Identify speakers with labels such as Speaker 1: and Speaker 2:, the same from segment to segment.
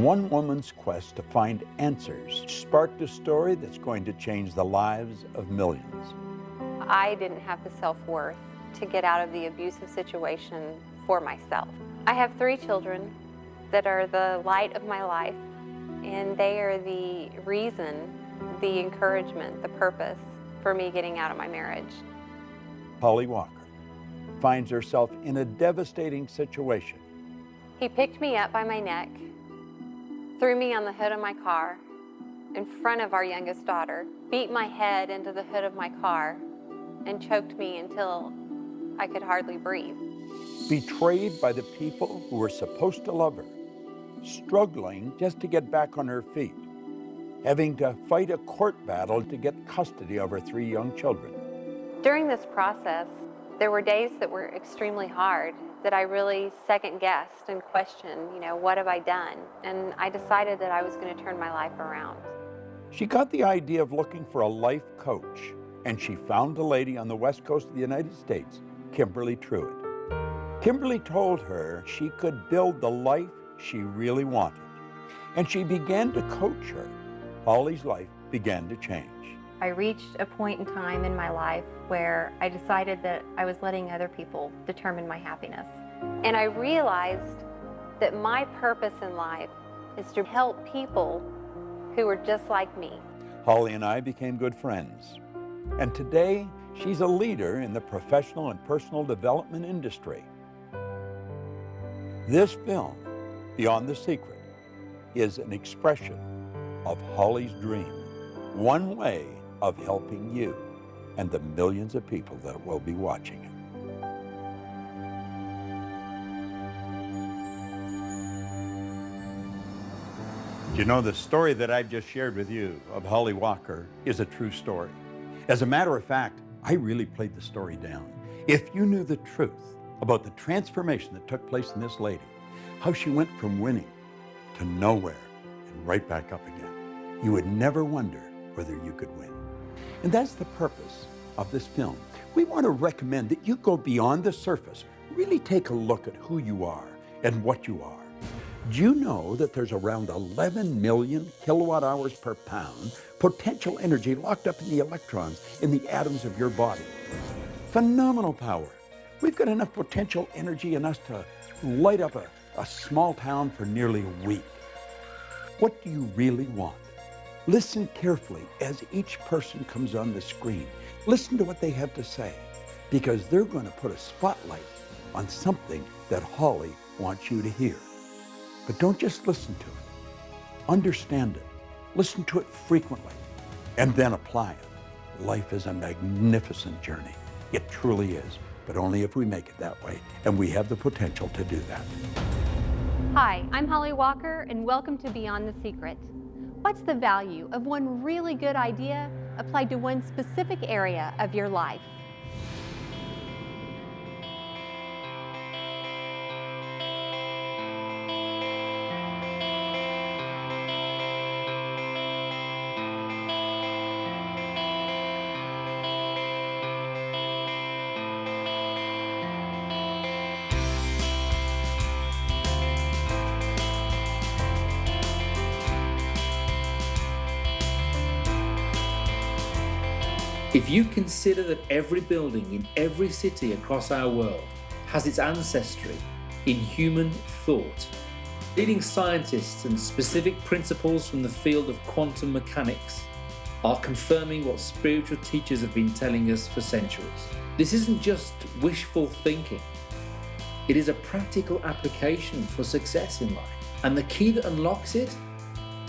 Speaker 1: One woman's quest to find answers sparked a story that's going to change the lives of millions.
Speaker 2: I didn't have the self-worth to get out of the abusive situation for myself. I have 3 children that are the light of my life, and they are the reason, the encouragement, the purpose for me getting out of my marriage.
Speaker 1: Holly Walker finds herself in a devastating situation.
Speaker 2: He picked me up by my neck, threw me on the hood of my car in front of our youngest daughter, beat my head into the hood of my car, and choked me until I could hardly breathe.
Speaker 1: Betrayed by the people who were supposed to love her, struggling just to get back on her feet, having to fight a court battle to get custody of her 3 young children.
Speaker 2: During this process, there were days that were extremely hard, that I really second-guessed and questioned, what have I done? And I decided that I was going to turn my life around.
Speaker 1: She got the idea of looking for a life coach, and she found a lady on the west coast of the United States, Kimberly Truitt. Kimberly told her she could build the life she really wanted, and she began to coach her. Holly's life began to change.
Speaker 2: I reached a point in time in my life where I decided that I was letting other people determine my happiness. And I realized that my purpose in life is to help people who are just like me.
Speaker 1: Holly and I became good friends, and today she's a leader in the professional and personal development industry. This film, Beyond the Secret, is an expression of Holly's dream, one way of helping you and the millions of people that will be watching it. You know, the story that I've just shared with you of Holly Walker is a true story. As a matter of fact, I really played the story down. If you knew the truth about the transformation that took place in this lady, how she went from winning to nowhere and right back up again, you would never wonder whether you could win. And that's the purpose of this film. We want to recommend that you go beyond the surface, really take a look at who you are and what you are. Do you know that there's around 11 million kilowatt hours per pound potential energy locked up in the electrons in the atoms of your body? Phenomenal power. We've got enough potential energy in us to light up a small town for nearly a week. What do you really want? Listen carefully as each person comes on the screen. Listen to what they have to say, because they're going to put a spotlight on something that Holly wants you to hear. But don't just listen to it. Understand it. Listen to it frequently, and then apply it. Life is a magnificent journey. It truly is, but only if we make it that way, and we have the potential to do that.
Speaker 2: Hi, I'm Holly Walker, and welcome to Beyond the Secret. What's the value of one really good idea applied to one specific area of your life?
Speaker 3: If you consider that every building in every city across our world has its ancestry in human thought, leading scientists and specific principles from the field of quantum mechanics are confirming what spiritual teachers have been telling us for centuries. This isn't just wishful thinking. It is a practical application for success in life. And the key that unlocks it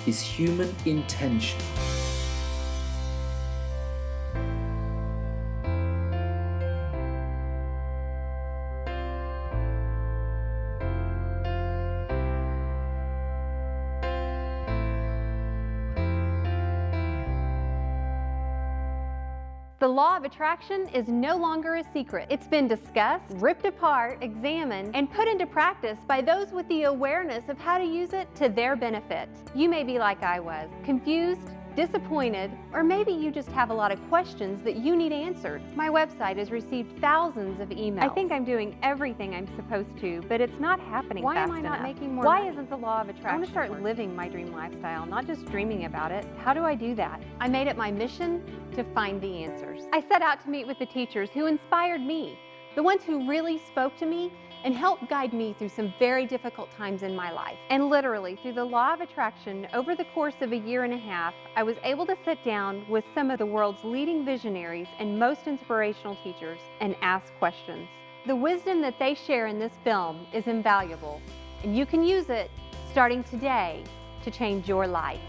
Speaker 3: is human intention.
Speaker 2: The law of attraction is no longer a secret. It's been discussed, ripped apart, examined, and put into practice by those with the awareness of how to use it to their benefit. You may be like I was, confused, disappointed, or maybe you just have a lot of questions that you need answered. My website has received thousands of emails. I think I'm doing everything I'm supposed to, but it's not happening fast enough. Why am I not making more money? Why isn't the law of attraction? I want to start living my dream lifestyle, not just dreaming about it. How do I do that? I made it my mission to find the answers. I set out to meet with the teachers who inspired me, the ones who really spoke to me and helped guide me through some very difficult times in my life. And literally, through the law of attraction, over the course of a year and a half, I was able to sit down with some of the world's leading visionaries and most inspirational teachers and ask questions. The wisdom that they share in this film is invaluable, and you can use it starting today to change your life.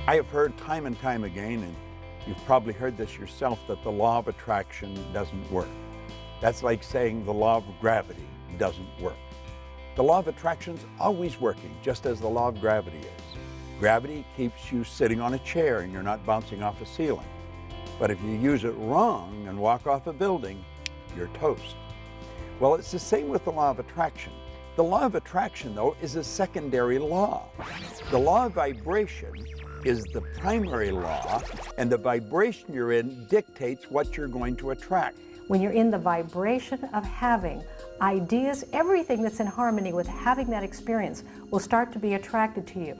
Speaker 1: I have heard time and time again, and you've probably heard this yourself, that the law of attraction doesn't work. That's like saying the law of gravity doesn't work. The law of attraction is always working, just as the law of gravity is. Gravity keeps you sitting on a chair and you're not bouncing off a ceiling. But if you use it wrong and walk off a building, you're toast. Well, it's the same with the law of attraction. The law of attraction, though, is a secondary law. The law of vibration is the primary law, and the vibration you're in dictates what you're going to attract.
Speaker 4: When you're in the vibration of having ideas, everything that's in harmony with having that experience will start to be attracted to you.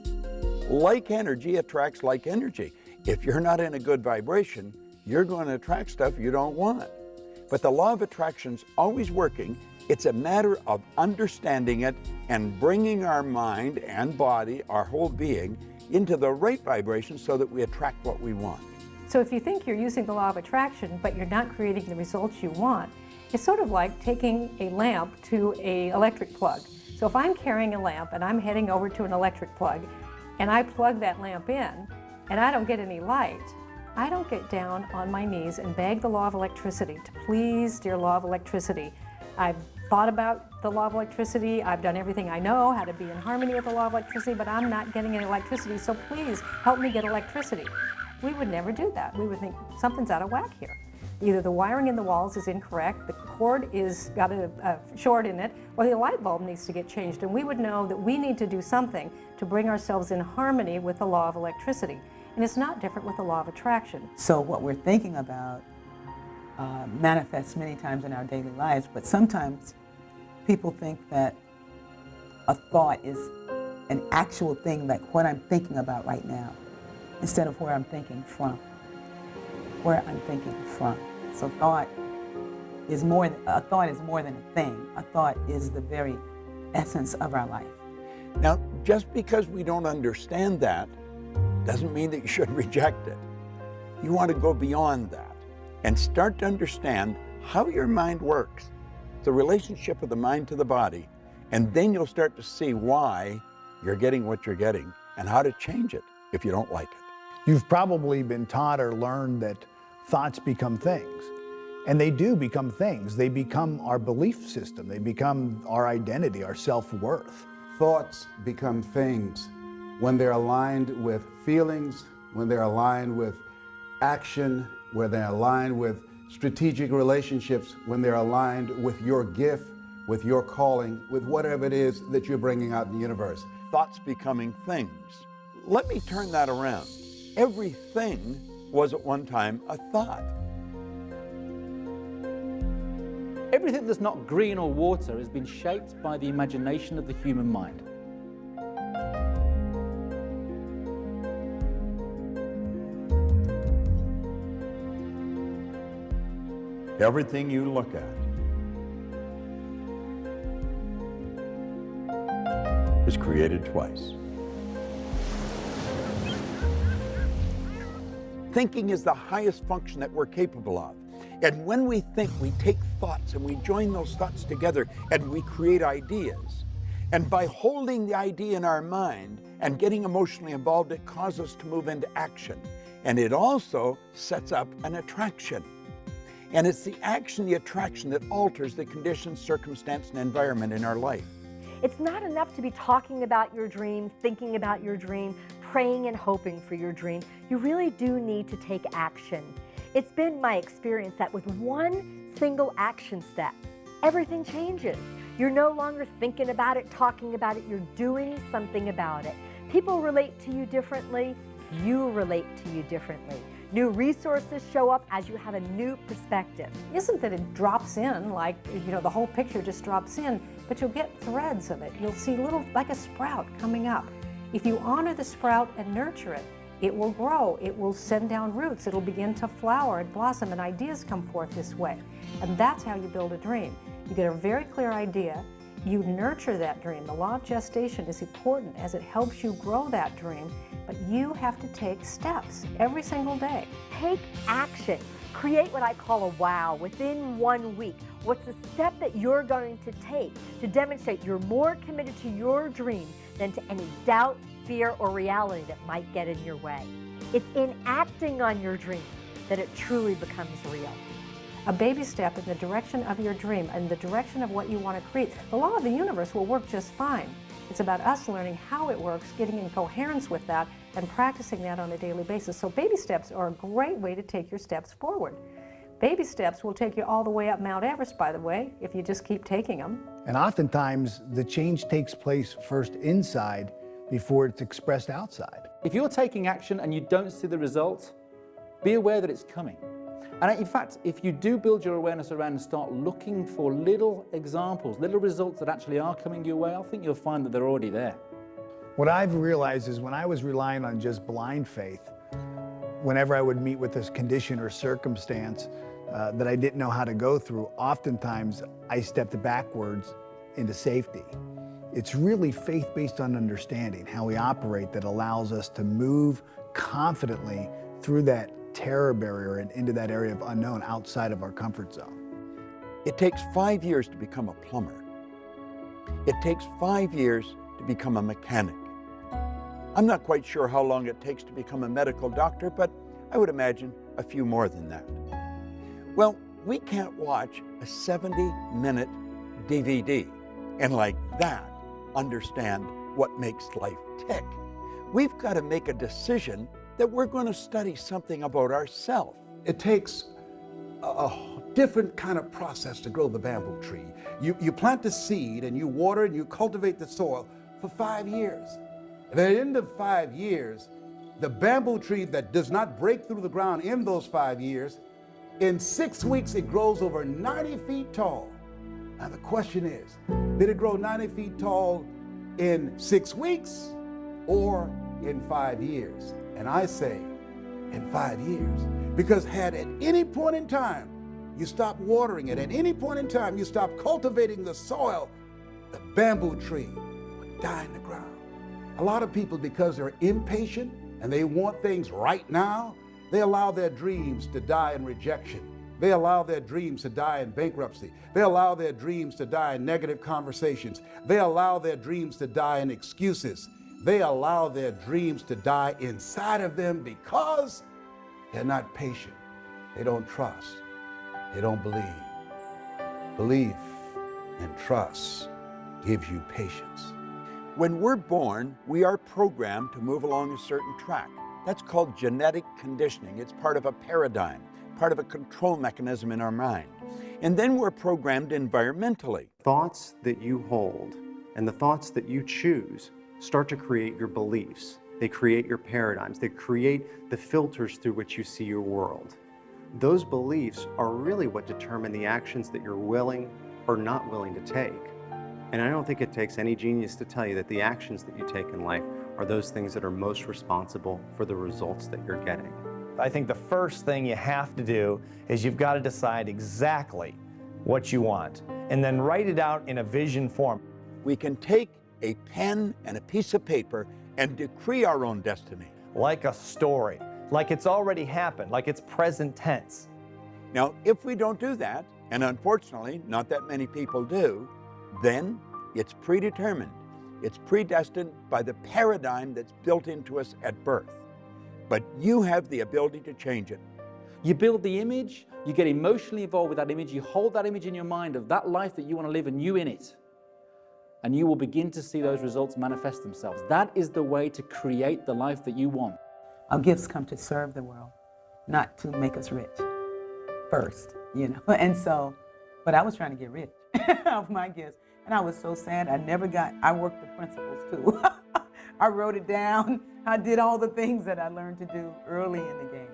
Speaker 1: Like energy attracts like energy. If you're not in a good vibration, you're going to attract stuff you don't want. But the law of attraction's always working. It's a matter of understanding it and bringing our mind and body, our whole being, into the right vibration so that we attract what we want.
Speaker 4: So if you think you're using the law of attraction, but you're not creating the results you want, it's sort of like taking a lamp to an electric plug. So if I'm carrying a lamp and I'm heading over to an electric plug, and I plug that lamp in, and I don't get any light, I don't get down on my knees and beg the law of electricity to please, dear law of electricity. I've thought about the law of electricity, I've done everything I know, how to be in harmony with the law of electricity, but I'm not getting any electricity, so please help me get electricity. We would never do that. We would think something's out of whack here. Either the wiring in the walls is incorrect, the cord is got a short in it, or the light bulb needs to get changed. And we would know that we need to do something to bring ourselves in harmony with the law of electricity. And it's not different with the law of attraction.
Speaker 5: So what we're thinking about manifests many times in our daily lives, but sometimes people think that a thought is an actual thing, like what I'm thinking about right now, instead of where I'm thinking from. Where I'm thinking from. So thought is more than a thing. A thought is the very essence of our life.
Speaker 1: Now, just because we don't understand that doesn't mean that you should reject it. You want to go beyond that and start to understand how your mind works, the relationship of the mind to the body, and then you'll start to see why you're getting what you're getting and how to change it if you don't like it.
Speaker 6: You've probably been taught or learned that thoughts become things. And they do become things. They become our belief system. They become our identity, our self-worth.
Speaker 7: Thoughts become things when they're aligned with feelings, when they're aligned with action, when they're aligned with strategic relationships, when they're aligned with your gift, with your calling, with whatever it is that you're bringing out in the universe.
Speaker 1: Thoughts becoming things. Let me turn that around. Everything was at one time a thought.
Speaker 3: Everything that's not green or water has been shaped by the imagination of the human mind.
Speaker 1: Everything you look at is created twice. Thinking is the highest function that we're capable of. And when we think, we take thoughts and we join those thoughts together and we create ideas. And by holding the idea in our mind and getting emotionally involved, it causes us to move into action. And it also sets up an attraction. And it's the action, the attraction that alters the conditions, circumstance, and environment in our life.
Speaker 8: It's not enough to be talking about your dream, thinking about your dream, praying and hoping for your dream. You really do need to take action. It's been my experience that with one single action step, everything changes. You're no longer thinking about it, talking about it, you're doing something about it. People relate to you differently. You relate to you differently. New resources show up as you have a new perspective.
Speaker 4: It isn't that it drops in, like, the whole picture just drops in, but you'll get threads of it. You'll see little, like a sprout coming up. If you honor the sprout and nurture it, it will grow, it will send down roots, it'll begin to flower and blossom, and ideas come forth this way. And that's how you build a dream. You get a very clear idea, you nurture that dream. The law of gestation is important as it helps you grow that dream, but you have to take steps every single day.
Speaker 8: Take action. Create what I call a wow within 1 week. What's the step that you're going to take to demonstrate you're more committed to your dream than to any doubt, fear, or reality that might get in your way? It's in acting on your dream that it truly becomes real.
Speaker 4: A baby step in the direction of your dream, in the direction of what you want to create. The law of the universe will work just fine. It's about us learning how it works, getting in coherence with that, and practicing that on a daily basis. So baby steps are a great way to take your steps forward. Baby steps will take you all the way up Mount Everest, by the way, if you just keep taking them.
Speaker 6: And oftentimes, the change takes place first inside before it's expressed outside.
Speaker 9: If you're taking action and you don't see the result, be aware that it's coming. And in fact, if you do build your awareness around and start looking for little examples, little results that actually are coming your way, I think you'll find that they're already there.
Speaker 6: What I've realized is when I was relying on just blind faith, whenever I would meet with this condition or circumstance that I didn't know how to go through, oftentimes I stepped backwards into safety. It's really faith based on understanding how we operate that allows us to move confidently through that terror barrier and into that area of unknown outside of our comfort zone.
Speaker 1: It takes 5 years to become a plumber. It takes 5 years to become a mechanic. I'm not quite sure how long it takes to become a medical doctor, but I would imagine a few more than that. Well, we can't watch a 70-minute DVD and like that understand what makes life tick. We've got to make a decision that we're going to study something about ourselves.
Speaker 7: It takes a different kind of process to grow the bamboo tree. You plant the seed and you water and you cultivate the soil for 5 years. At the end of 5 years, the bamboo tree that does not break through the ground in those 5 years, in 6 weeks it grows over 90 feet tall. Now the question is, did it grow 90 feet tall in 6 weeks or in 5 years? And I say in 5 years, because had at any point in time you stop watering it, at any point in time you stop cultivating the soil, the bamboo tree would die in the ground. A lot of people, because they're impatient and they want things right now, they allow their dreams to die in rejection. They allow their dreams to die in bankruptcy. They allow their dreams to die in negative conversations. They allow their dreams to die in excuses. They allow their dreams to die inside of them because they're not patient. They don't trust. They don't believe. Belief and trust gives you patience.
Speaker 1: When we're born, we are programmed to move along a certain track. That's called genetic conditioning. It's part of a paradigm, part of a control mechanism in our mind. And then we're programmed environmentally.
Speaker 10: Thoughts that you hold and the thoughts that you choose start to create your beliefs. They create your paradigms. They create the filters through which you see your world. Those beliefs are really what determine the actions that you're willing or not willing to take. And I don't think it takes any genius to tell you that the actions that you take in life are those things that are most responsible for the results that you're getting.
Speaker 11: I think the first thing you have to do is you've got to decide exactly what you want and then write it out in a vision form.
Speaker 1: We can take a pen and a piece of paper and decree our own destiny.
Speaker 11: Like a story, like it's already happened, like it's present tense.
Speaker 1: Now, if we don't do that, and unfortunately not that many people do, then it's predetermined. It's predestined by the paradigm that's built into us at birth. But you have the ability to change it.
Speaker 9: You build the image, you get emotionally involved with that image, you hold that image in your mind of that life that you want to live and you in it. And you will begin to see those results manifest themselves. That is the way to create the life that you want.
Speaker 5: Our gifts come to serve the world, not to make us rich first, you know. And so, but I was trying to get rich off my gifts. And I was so sad. I worked the principles too. I wrote it down. I did all the things that I learned to do early in the game.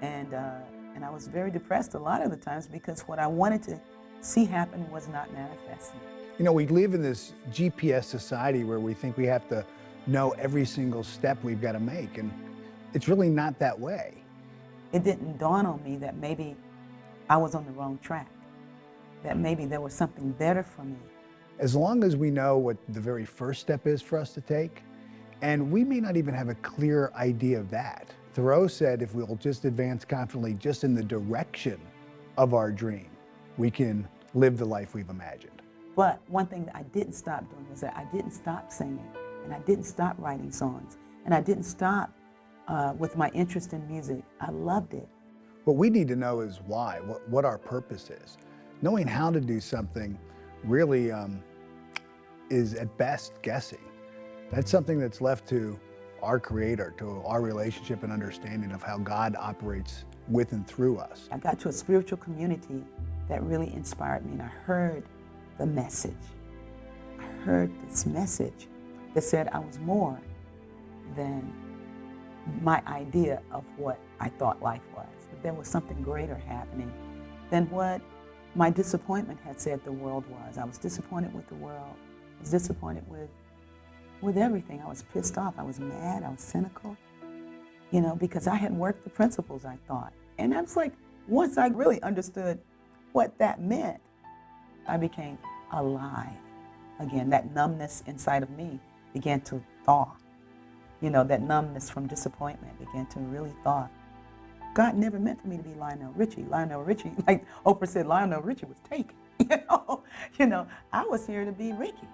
Speaker 5: And I was very depressed a lot of the times because what I wanted to see happen was not manifesting.
Speaker 6: You know, we live in this GPS society where we think we have to know every single step we've got to make, and it's really not that way.
Speaker 5: It didn't dawn on me that maybe I was on the wrong track, that maybe there was something better for me.
Speaker 6: As long as we know what the very first step is for us to take, and we may not even have a clear idea of that. Thoreau said if we'll just advance confidently just in the direction of our dream, we can live the life we've imagined.
Speaker 5: But one thing that I didn't stop doing was that I didn't stop singing, and I didn't stop writing songs, and I didn't stop with my interest in music. I loved it.
Speaker 6: What we need to know is why, what our purpose is. Knowing how to do something really is at best guessing. That's something that's left to our Creator, to our relationship and understanding of how God operates with and through us.
Speaker 5: I got to a spiritual community that really inspired me, and I heard the message. I heard this message that said I was more than my idea of what I thought life was. That there was something greater happening than what my disappointment had said the world was. I was disappointed with the world. I was disappointed with everything. I was pissed off. I was mad. I was cynical, you know, because I had worked the principles, I thought. And I was like, once I really understood what that meant, I became alive again. That numbness inside of me began to thaw. You know, that numbness from disappointment began to really thaw. God never meant for me to be Lionel Richie. Lionel Richie, like Oprah said, Lionel Richie was taken. You know, I was here to be Ricky.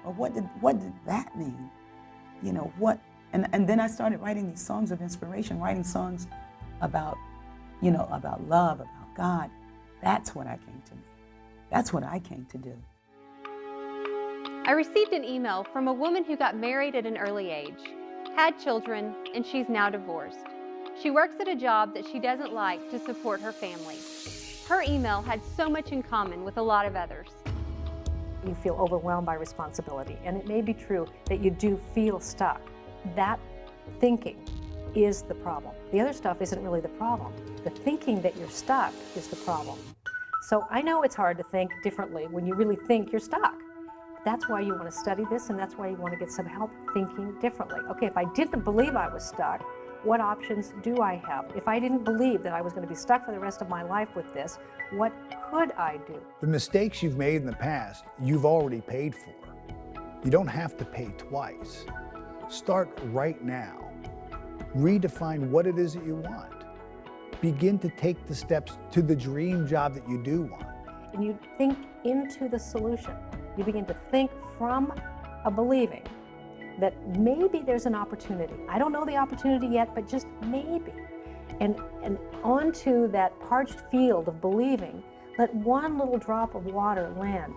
Speaker 5: Well, what did that mean? You know, what? And then I started writing these songs of inspiration, writing songs about, you know, about love, about God. That's what I came to do. That's what I came to do.
Speaker 2: I received an email from a woman who got married at an early age, had children, and she's now divorced. She works at a job that she doesn't like to support her family. Her email had so much in common with a lot of others.
Speaker 4: You feel overwhelmed by responsibility, and it may be true that you do feel stuck. That thinking is the problem. The other stuff isn't really the problem. The thinking that you're stuck is the problem. So I know it's hard to think differently when you really think you're stuck. That's why you want to study this, and that's why you want to get some help thinking differently. Okay, if I didn't believe I was stuck, what options do I have? If I didn't believe that I was going to be stuck for the rest of my life with this, what could I do?
Speaker 6: The mistakes you've made in the past, you've already paid for. You don't have to pay twice. Start right now. Redefine what it is that you want. Begin to take the steps to the dream job that you do want.
Speaker 4: And you think into the solution. You begin to think from a believing that maybe there's an opportunity. I don't know the opportunity yet, but just maybe. And onto that parched field of believing, let one little drop of water land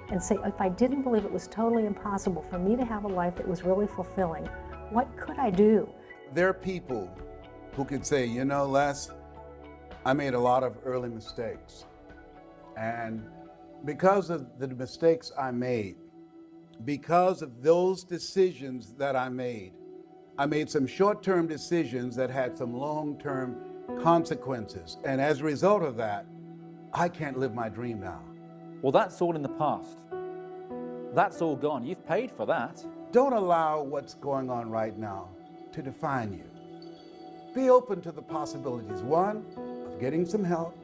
Speaker 4: and say, if I didn't believe it was totally impossible for me to have a life that was really fulfilling, what could I do?
Speaker 7: There are people who could say, you know, Les, I made a lot of early mistakes. And because of the mistakes I made, because of those decisions that I made some short-term decisions that had some long-term consequences. And as a result of that, I can't live my dream now.
Speaker 9: Well, that's all in the past. That's all gone. You've paid for that.
Speaker 7: Don't allow what's going on right now to define you. Be open to the possibilities. One, of getting some help.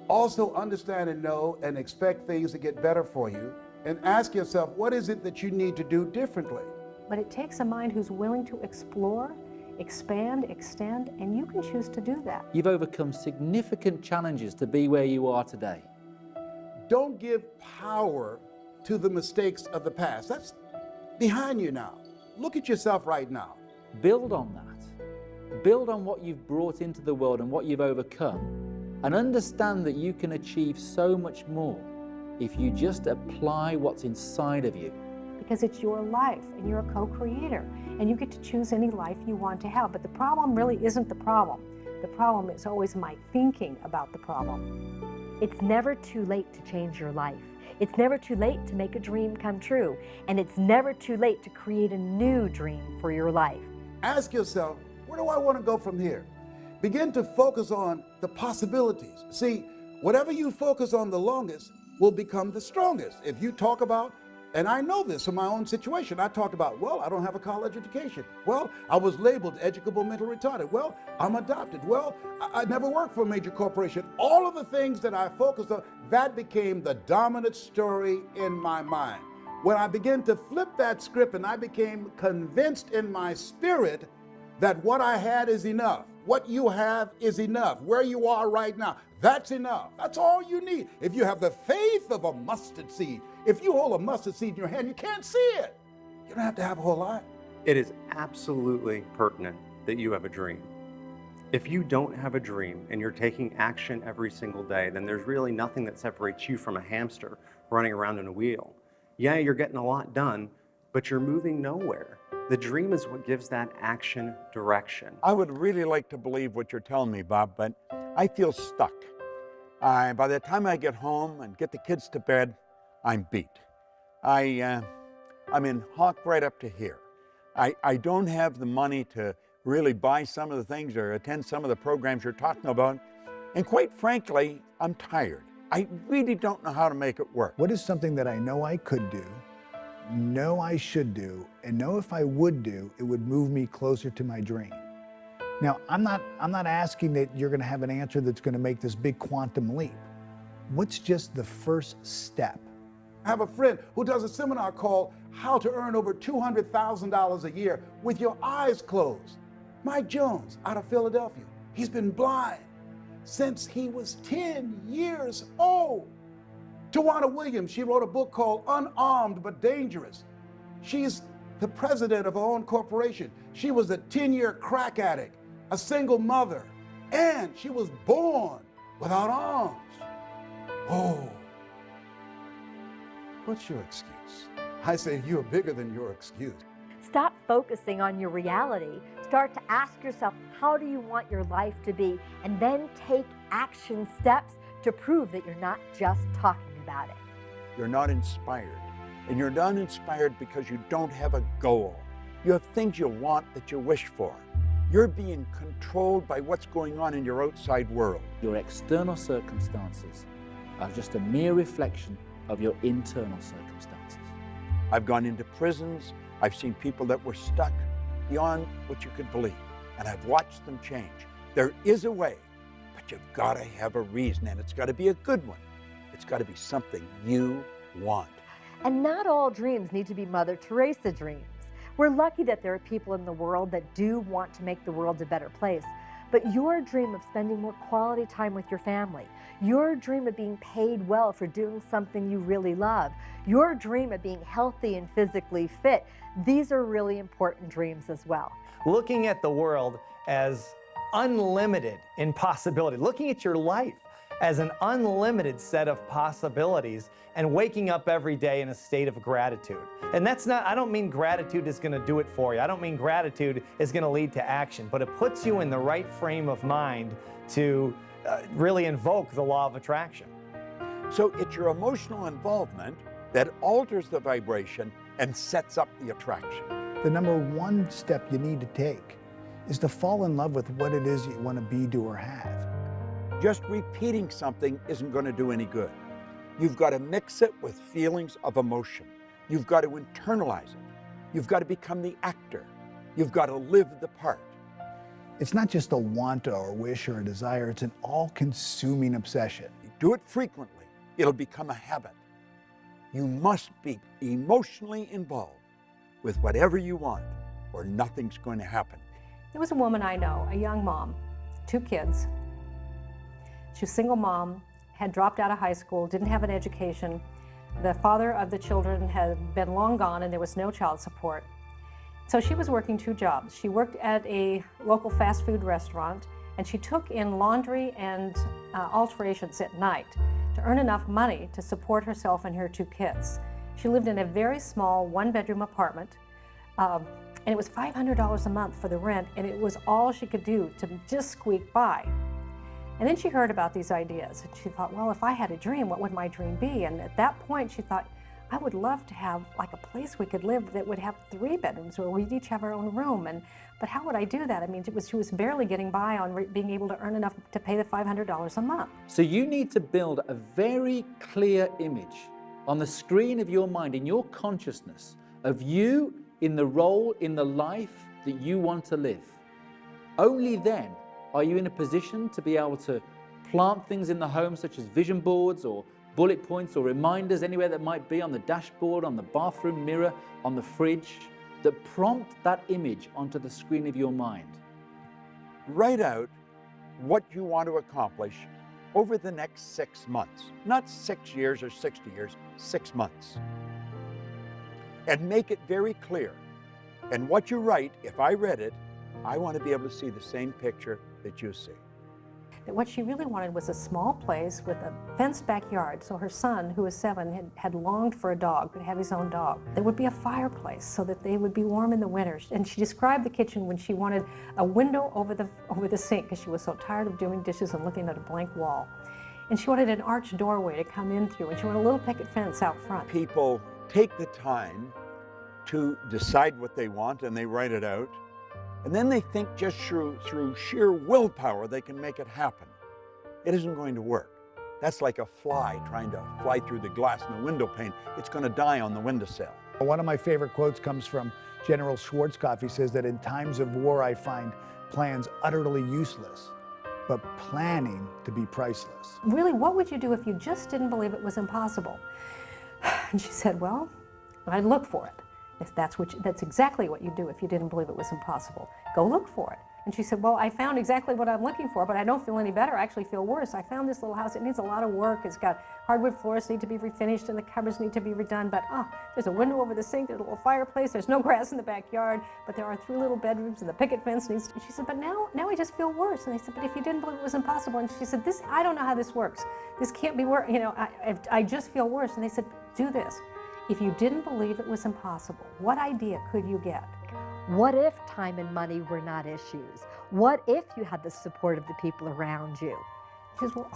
Speaker 7: Also understand and know and expect things to get better for you. And ask yourself, what is it that you need to do differently?
Speaker 4: But it takes a mind who's willing to explore, expand, extend, and you can choose to do that.
Speaker 9: You've overcome significant challenges to be where you are today.
Speaker 7: Don't give power to the mistakes of the past. That's behind you now. Look at yourself right now.
Speaker 9: Build on that. Build on what you've brought into the world and what you've overcome. And understand that you can achieve so much more if you just apply what's inside of you.
Speaker 4: Because it's your life and you're a co-creator and you get to choose any life you want to have. But the problem really isn't the problem. The problem is always my thinking about the problem.
Speaker 8: It's never too late to change your life. It's never too late to make a dream come true. And it's never too late to create a new dream for your life.
Speaker 7: Ask yourself, where do I want to go from here? Begin to focus on the possibilities. See, whatever you focus on the longest will become the strongest. If you talk about, and I know this from my own situation, I talked about, well, I don't have a college education. Well, I was labeled educable mental retarded. Well, I'm adopted. Well, I never worked for a major corporation. All of the things that I focused on, that became the dominant story in my mind. When I began to flip that script and I became convinced in my spirit that what I had is enough. What you have is enough. Where you are right now, that's enough. That's all you need. If you have the faith of a mustard seed, if you hold a mustard seed in your hand, you can't see it. You don't have to have a whole lot.
Speaker 10: It is absolutely pertinent that you have a dream. If you don't have a dream and you're taking action every single day, then there's really nothing that separates you from a hamster running around in a wheel. Yeah, you're getting a lot done, but you're moving nowhere. The dream is what gives that action direction.
Speaker 1: I would really like to believe what you're telling me, Bob, but I feel stuck. By the time I get home and get the kids to bed, I'm beat. I'm in hock right up to here. I don't have the money to really buy some of the things or attend some of the programs you're talking about. And quite frankly, I'm tired. I really don't know how to make it work.
Speaker 6: What is something that I know I could do, know I should do, and know if I would do, it would move me closer to my dream? Now, I'm not asking that you're going to have an answer that's going to make this big quantum leap. What's just the first step?
Speaker 7: I have a friend who does a seminar called How to Earn Over $200,000 a Year with Your Eyes Closed. Mike Jones out of Philadelphia. He's been blind since he was 10 years old. Tawana Williams, she wrote a book called Unarmed But Dangerous. She's the president of her own corporation. She was a 10-year crack addict, a single mother, and she was born without arms. Oh, what's your excuse? I say you're bigger than your excuse.
Speaker 8: Stop focusing on your reality. Start to ask yourself, how do you want your life to be? And then take action steps to prove that you're not just talking about it.
Speaker 1: You're not inspired. And you're not inspired because you don't have a goal. You have things you want that you wish for. You're being controlled by what's going on in your outside world.
Speaker 9: Your external circumstances are just a mere reflection of your internal circumstances.
Speaker 1: I've gone into prisons. I've seen people that were stuck beyond what you could believe, and I've watched them change. There is a way, but you've got to have a reason, and it's got to be a good one. It's got to be something you want.
Speaker 8: And not all dreams need to be Mother Teresa dreams. We're lucky that there are people in the world that do want to make the world a better place. But your dream of spending more quality time with your family, your dream of being paid well for doing something you really love, your dream of being healthy and physically fit, these are really important dreams as well.
Speaker 11: Looking at the world as unlimited in possibility, looking at your life as an unlimited set of possibilities, and waking up every day in a state of gratitude. And that's not, I don't mean gratitude is gonna do it for you. I don't mean gratitude is gonna lead to action, but it puts you in the right frame of mind to really invoke the law of attraction.
Speaker 1: So it's your emotional involvement that alters the vibration and sets up the attraction.
Speaker 6: The number one step you need to take is to fall in love with what it is you want to be, do, or have.
Speaker 1: Just repeating something isn't going to do any good. You've got to mix it with feelings of emotion. You've got to internalize it. You've got to become the actor. You've got to live the part.
Speaker 6: It's not just a want or a wish or a desire, it's an all-consuming obsession.
Speaker 1: You do it frequently, it'll become a habit. You must be emotionally involved with whatever you want, or nothing's going to happen.
Speaker 4: There was a woman I know, a young mom, 2 kids. She was a single mom, had dropped out of high school, didn't have an education. The father of the children had been long gone and there was no child support. So she was working 2 jobs. She worked at a local fast food restaurant and she took in laundry and alterations at night to earn enough money to support herself and her 2 kids. She lived in a very small 1-bedroom apartment and it was $500 a month for the rent, and it was all she could do to just squeak by. And then she heard about these ideas, and she thought, well, if I had a dream, what would my dream be? And at that point, she thought, I would love to have like a place we could live that would have 3 bedrooms where we'd each have our own room. But how would I do that? I mean, she was barely getting by on being able to earn enough to pay the $500 a month.
Speaker 9: So you need to build a very clear image on the screen of your mind, in your consciousness, of you in the role, in the life that you want to live. Only then are you in a position to be able to plant things in the home, such as vision boards or bullet points or reminders anywhere that might be on the dashboard, on the bathroom mirror, on the fridge, that prompt that image onto the screen of your mind.
Speaker 1: Write out what you want to accomplish over the next 6 months. Not 6 years or 60 years, 6 months. And make it very clear. And what you write, if I read it, I want to be able to see the same picture that you see.
Speaker 4: That what she really wanted was a small place with a fenced backyard, so her son, who was 7, had longed for a dog, could have his own dog. There would be a fireplace so that they would be warm in the winter. And she described the kitchen when she wanted a window over the sink, because she was so tired of doing dishes and looking at a blank wall. And she wanted an arched doorway to come in through, and she wanted a little picket fence out front.
Speaker 1: People take the time to decide what they want, and they write it out. And then they think just through sheer willpower they can make it happen. It isn't going to work. That's like a fly trying to fly through the glass in the window pane. It's going to die on the windowsill.
Speaker 6: One of my favorite quotes comes from General Schwarzkopf. He says that in times of war, I find plans utterly useless, but planning to be priceless.
Speaker 4: Really, what would you do if you just didn't believe it was impossible? And she said, well, I'd look for it. If that's exactly what you do if you didn't believe it was impossible. Go look for it. And she said, well, I found exactly what I'm looking for, but I don't feel any better. I actually feel worse. I found this little house. It needs a lot of work. It's got hardwood floors need to be refinished, and the cupboards need to be redone. But there's a window over the sink. There's a little fireplace. There's no grass in the backyard. But there are 3 little bedrooms, and the picket fence needs. And she said, but now I just feel worse. And they said, but if you didn't believe it was impossible. And she said, I don't know how this works. This can't be work. You know, I just feel worse. And they said, do this. If you didn't believe it was impossible, what idea could you get?
Speaker 8: What if time and money were not issues? What if you had the support of the people around you?
Speaker 4: She says, well,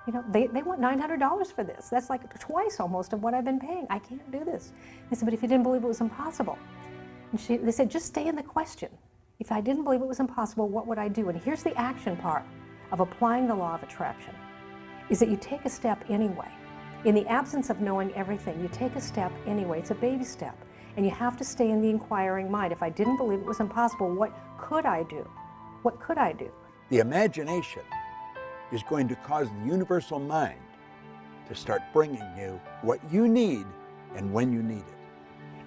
Speaker 4: you know, they want $900 for this. That's like twice almost of what I've been paying. I can't do this. I said, but if you didn't believe it was impossible? And they said, just stay in the question. If I didn't believe it was impossible, what would I do? And here's the action part of applying the law of attraction, is that you take a step anyway. In the absence of knowing everything, you take a step anyway. It's a baby step. And you have to stay in the inquiring mind. If I didn't believe it was impossible, what could I do? What could I do?
Speaker 1: The imagination is going to cause the universal mind to start bringing you what you need and when you need it.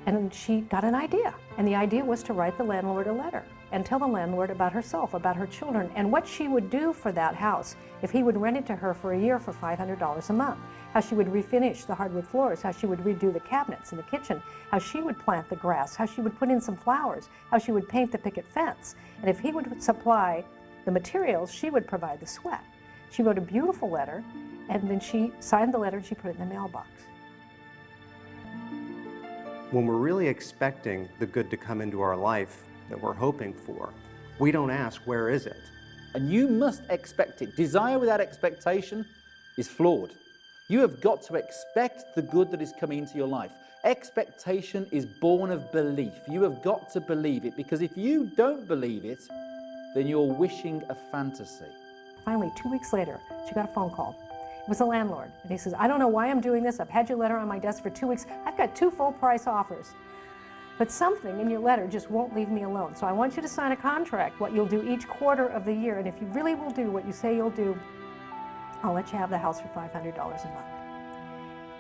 Speaker 4: And she got an idea. And the idea was to write the landlord a letter and tell the landlord about herself, about her children, and what she would do for that house if he would rent it to her for a year for $500 a month. How she would refinish the hardwood floors, how she would redo the cabinets in the kitchen, how she would plant the grass, how she would put in some flowers, how she would paint the picket fence. And if he would supply the materials, she would provide the sweat. She wrote a beautiful letter, and then she signed the letter and she put it in the mailbox.
Speaker 10: When we're really expecting the good to come into our life that we're hoping for, we don't ask, where is it?
Speaker 9: And you must expect it. Desire without expectation is flawed. You have got to expect the good that is coming into your life. Expectation is born of belief. You have got to believe it, because if you don't believe it, then you're wishing a fantasy.
Speaker 4: Finally, 2 weeks later, she got a phone call. It was the landlord, and he says, I don't know why I'm doing this. I've had your letter on my desk for 2 weeks. I've got 2 full-price offers. But something in your letter just won't leave me alone. So I want you to sign a contract, what you'll do each quarter of the year. And if you really will do what you say you'll do, I'll let you have the house for $500 a month.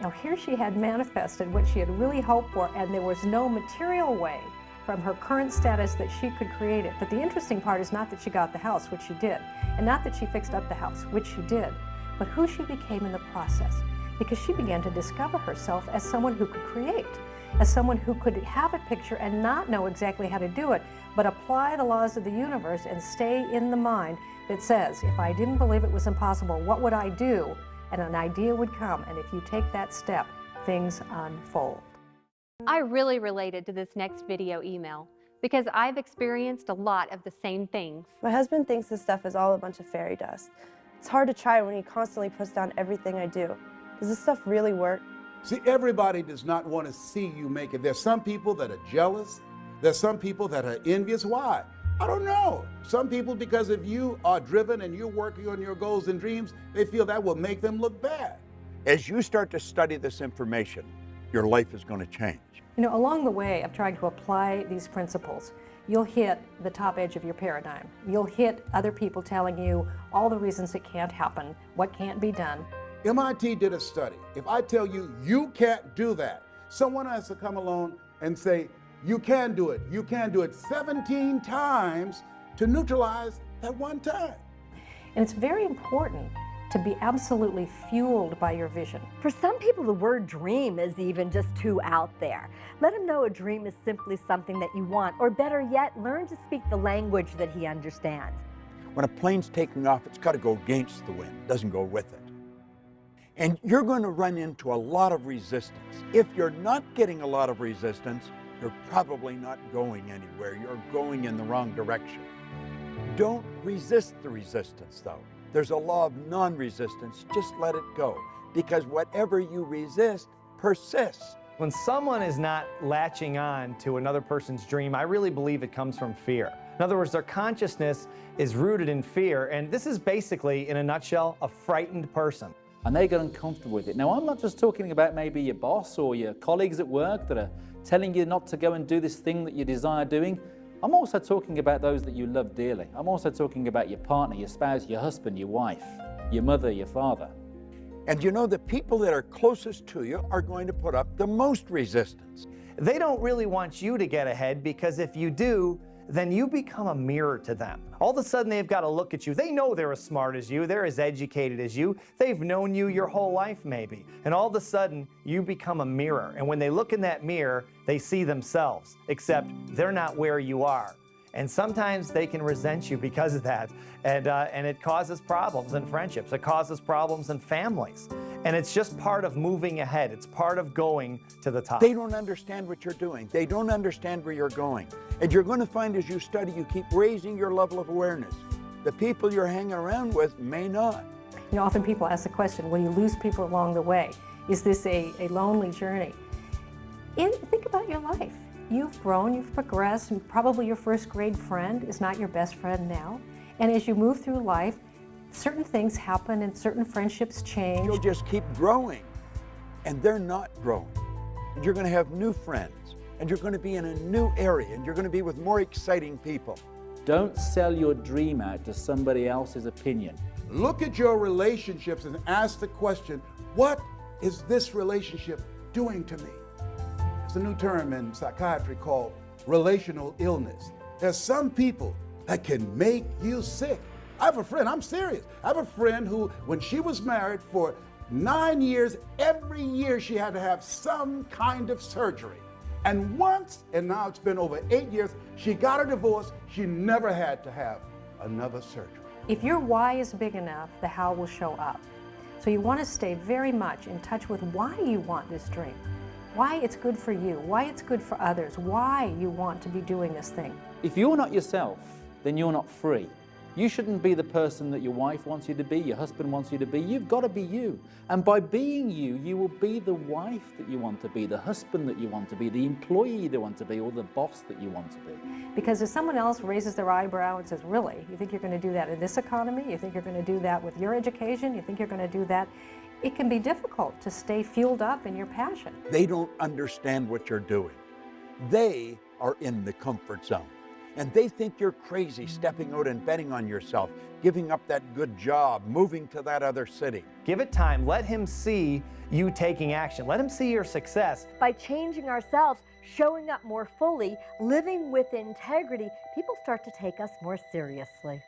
Speaker 4: Now here she had manifested what she had really hoped for, and there was no material way from her current status that she could create it. But the interesting part is not that she got the house, which she did, and not that she fixed up the house, which she did, but who she became in the process. Because she began to discover herself as someone who could create, as someone who could have a picture and not know exactly how to do it, but apply the laws of the universe and stay in the mind that says, if I didn't believe it was impossible, what would I do? And an idea would come, and if you take that step, things unfold.
Speaker 2: I really related to this next video email because I've experienced a lot of the same things.
Speaker 12: My husband thinks this stuff is all a bunch of fairy dust. It's hard to try when he constantly puts down everything I do. Does this stuff really work?
Speaker 7: See, everybody does not want to see you make it. There's some people that are jealous. There's some people that are envious. Why? I don't know. Some people, because if you are driven and you're working on your goals and dreams, they feel that will make them look bad.
Speaker 1: As you start to study this information, your life is going to change.
Speaker 4: You know, along the way of trying to apply these principles, you'll hit the top edge of your paradigm. You'll hit other people telling you all the reasons it can't happen, what can't be done.
Speaker 7: MIT did a study. If I tell you, you can't do that, someone has to come along and say, you can do it, you can do it 17 times to neutralize that one time.
Speaker 4: And it's very important to be absolutely fueled by your vision.
Speaker 8: For some people, the word dream is even just too out there. Let him know a dream is simply something that you want, or better yet, learn to speak the language that he understands.
Speaker 1: When a plane's taking off, it's got to go against the wind, it doesn't go with it. And you're going to run into a lot of resistance. If you're not getting a lot of resistance, you're probably not going anywhere. You're going in the wrong direction. Don't resist the resistance, though. There's a law of non-resistance. Just let it go, because whatever you resist persists.
Speaker 11: When someone is not latching on to another person's dream, I really believe it comes from fear. In other words, their consciousness is rooted in fear, and this is basically, in a nutshell, a frightened person.
Speaker 9: And they get uncomfortable with it. Now, I'm not just talking about maybe your boss or your colleagues at work that are telling you not to go and do this thing that you desire doing. I'm also talking about those that you love dearly. I'm also talking about your partner, your spouse, your husband, your wife, your mother, your father.
Speaker 1: And you know, the people that are closest to you are going to put up the most resistance.
Speaker 11: They don't really want you to get ahead, because if you do, then you become a mirror to them. All of a sudden, they've got to look at you. They know they're as smart as you. They're as educated as you. They've known you your whole life, maybe. And all of a sudden, you become a mirror. And when they look in that mirror, they see themselves, except they're not where you are. And sometimes they can resent you because of that. And it causes problems in friendships. It causes problems in families. And it's just part of moving ahead. It's part of going to the top.
Speaker 1: They don't understand what you're doing. They don't understand where you're going. And you're going to find as you study, you keep raising your level of awareness. The people you're hanging around with may not.
Speaker 4: You know, often people ask the question, will you lose people along the way? Is this a lonely journey? Think about your life. You've grown, you've progressed, and probably your first grade friend is not your best friend now. And as you move through life, certain things happen and certain friendships change.
Speaker 1: You'll just keep growing, and they're not growing. And you're going to have new friends, and you're going to be in a new area, and you're going to be with more exciting people.
Speaker 9: Don't sell your dream out to somebody else's opinion.
Speaker 7: Look at your relationships and ask the question, what is this relationship doing to me? It's a new term in psychiatry called relational illness. There's some people that can make you sick. I have a friend, I'm serious. I have a friend who, when she was married for 9 years, every year she had to have some kind of surgery. And once, and now it's been over 8 years, she got a divorce. She never had to have another surgery.
Speaker 4: If your why is big enough, the how will show up. So you want to stay very much in touch with why you want this dream, why it's good for you, why it's good for others, why you want to be doing this thing.
Speaker 9: If you're not yourself, then you're not free. You shouldn't be the person that your wife wants you to be, your husband wants you to be. You've got to be you. And by being you, you will be the wife that you want to be, the husband that you want to be, the employee you want to be, or the boss that you want to be.
Speaker 4: Because if someone else raises their eyebrow and says, really, you think you're going to do that in this economy? You think you're going to do that with your education? You think you're going to do that? It can be difficult to stay fueled up in your passion.
Speaker 1: They don't understand what you're doing. They are in the comfort zone. And they think you're crazy stepping out and betting on yourself, giving up that good job, moving to that other city.
Speaker 11: Give it time. Let him see you taking action. Let him see your success.
Speaker 8: By changing ourselves, showing up more fully, living with integrity, people start to take us more seriously.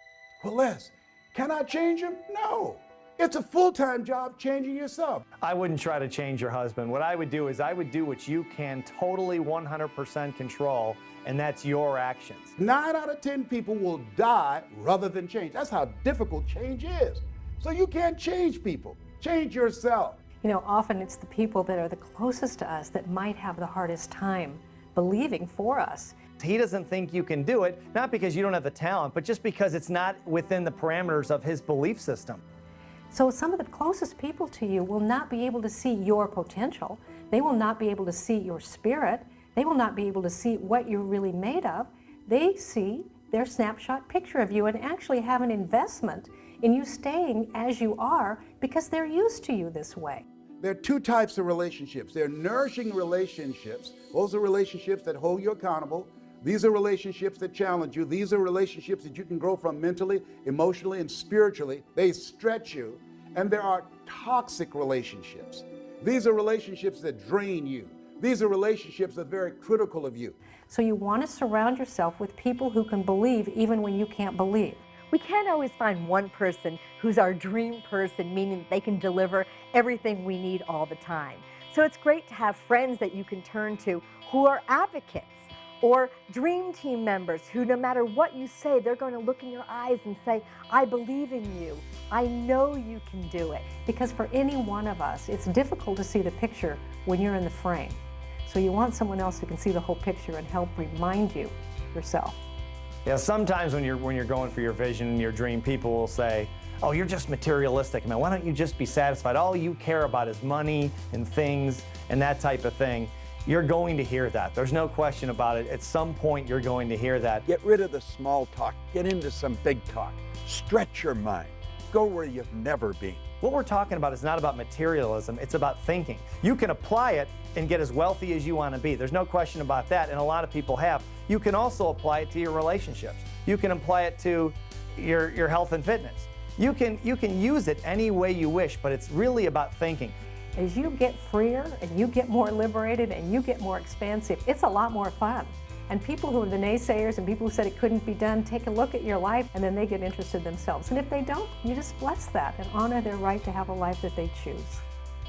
Speaker 7: Well, Les, can I change him? No. It's a full-time job changing yourself.
Speaker 11: I wouldn't try to change your husband. What I would do is I would do what you can totally 100% control, and that's your actions.
Speaker 7: 9 out of 10 people will die rather than change. That's how difficult change is. So you can't change people. Change yourself.
Speaker 4: You know, often it's the people that are the closest to us that might have the hardest time believing for us.
Speaker 11: He doesn't think you can do it, not because you don't have the talent, but just because it's not within the parameters of his belief system.
Speaker 4: So some of the closest people to you will not be able to see your potential. They will not be able to see your spirit. They will not be able to see what you're really made of. They see their snapshot picture of you and actually have an investment in you staying as you are because they're used to you this way.
Speaker 7: There are two types of relationships. There are nourishing relationships. Those are relationships that hold you accountable. These are relationships that challenge you. These are relationships that you can grow from mentally, emotionally, and spiritually. They stretch you. And there are toxic relationships. These are relationships that drain you. These are relationships that are very critical of you.
Speaker 4: So you want to surround yourself with people who can believe even when you can't believe.
Speaker 8: We can't always find one person who's our dream person, meaning they can deliver everything we need all the time. So it's great to have friends that you can turn to who are advocates, or dream team members who, no matter what you say, they're going to look in your eyes and say, I believe in you. I know you can do it.
Speaker 4: Because for any one of us, it's difficult to see the picture when you're in the frame. So you want someone else who can see the whole picture and help remind you yourself.
Speaker 11: Yeah, sometimes when you're going for your vision and your dream, people will say, oh, you're just materialistic, man. Why don't you just be satisfied? All you care about is money and things and that type of thing. You're going to hear that. There's no question about it. At some point, you're going to hear that.
Speaker 1: Get rid of the small talk. Get into some big talk. Stretch your mind. Go where you've never been.
Speaker 11: What we're talking about is not about materialism. It's about thinking. You can apply it and get as wealthy as you want to be. There's no question about that, and a lot of people have. You can also apply it to your relationships. You can apply it to your health and fitness. You can use it any way you wish, but it's really about thinking.
Speaker 4: As you get freer and you get more liberated and you get more expansive, it's a lot more fun. And people who are the naysayers and people who said it couldn't be done, take a look at your life and then they get interested themselves. And if they don't, you just bless that and honor their right to have a life that they choose.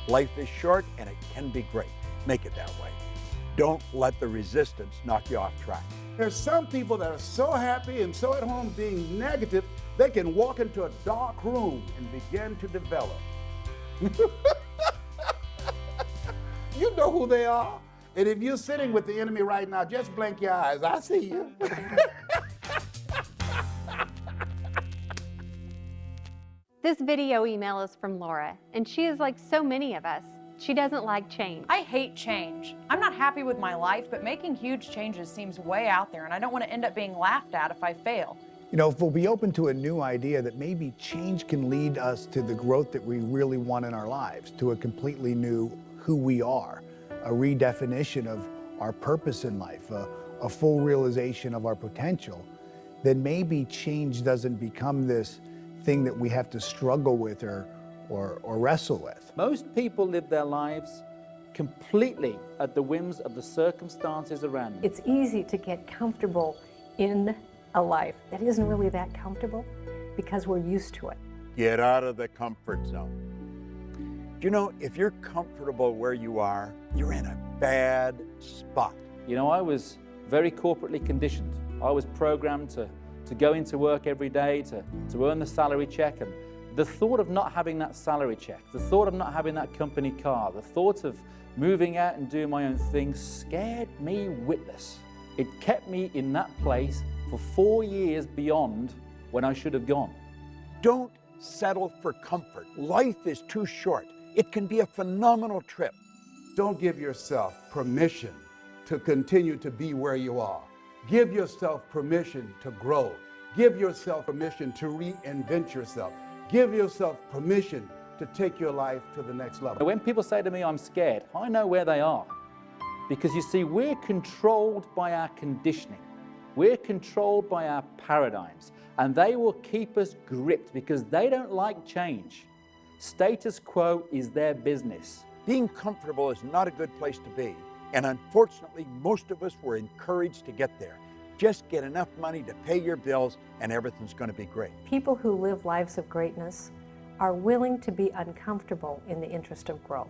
Speaker 1: Life is short and it can be great. Make it that way. Don't let the resistance knock you off track.
Speaker 7: There's some people that are so happy and so at home being negative, they can walk into a dark room and begin to develop. You know who they are. And if you're sitting with the enemy right now, just blink your eyes. I see you.
Speaker 2: This video email is from Laura, and she is like so many of us. She doesn't like change.
Speaker 13: I hate change. I'm not happy with my life, but making huge changes seems way out there, and I don't want to end up being laughed at if I fail.
Speaker 6: You know, if we'll be open to a new idea that maybe change can lead us to the growth that we really want in our lives, to a completely new who we are, a redefinition of our purpose in life, a full realization of our potential, then maybe change doesn't become this thing that we have to struggle with or wrestle with.
Speaker 9: Most people live their lives completely at the whims of the circumstances around them.
Speaker 4: It's easy to get comfortable in a life that isn't really that comfortable because we're used to it.
Speaker 1: Get out of the comfort zone. You know, if you're comfortable where you are, you're in a bad spot.
Speaker 9: You know, I was very corporately conditioned. I was programmed to go into work every day, to earn the salary check, and the thought of not having that salary check, the thought of not having that company car, the thought of moving out and doing my own thing scared me witless. It kept me in that place for 4 years beyond when I should have gone.
Speaker 1: Don't settle for comfort. Life is too short. It can be a phenomenal trip.
Speaker 7: Don't give yourself permission to continue to be where you are. Give yourself permission to grow. Give yourself permission to reinvent yourself. Give yourself permission to take your life to the next level.
Speaker 9: When people say to me, I'm scared, I know where they are. Because you see, we're controlled by our conditioning. We're controlled by our paradigms. And they will keep us gripped because they don't like change. Status quo is their business.
Speaker 1: Being comfortable is not a good place to be. And unfortunately, most of us were encouraged to get there. Just get enough money to pay your bills and everything's going to be great.
Speaker 4: People who live lives of greatness are willing to be uncomfortable in the interest of growth.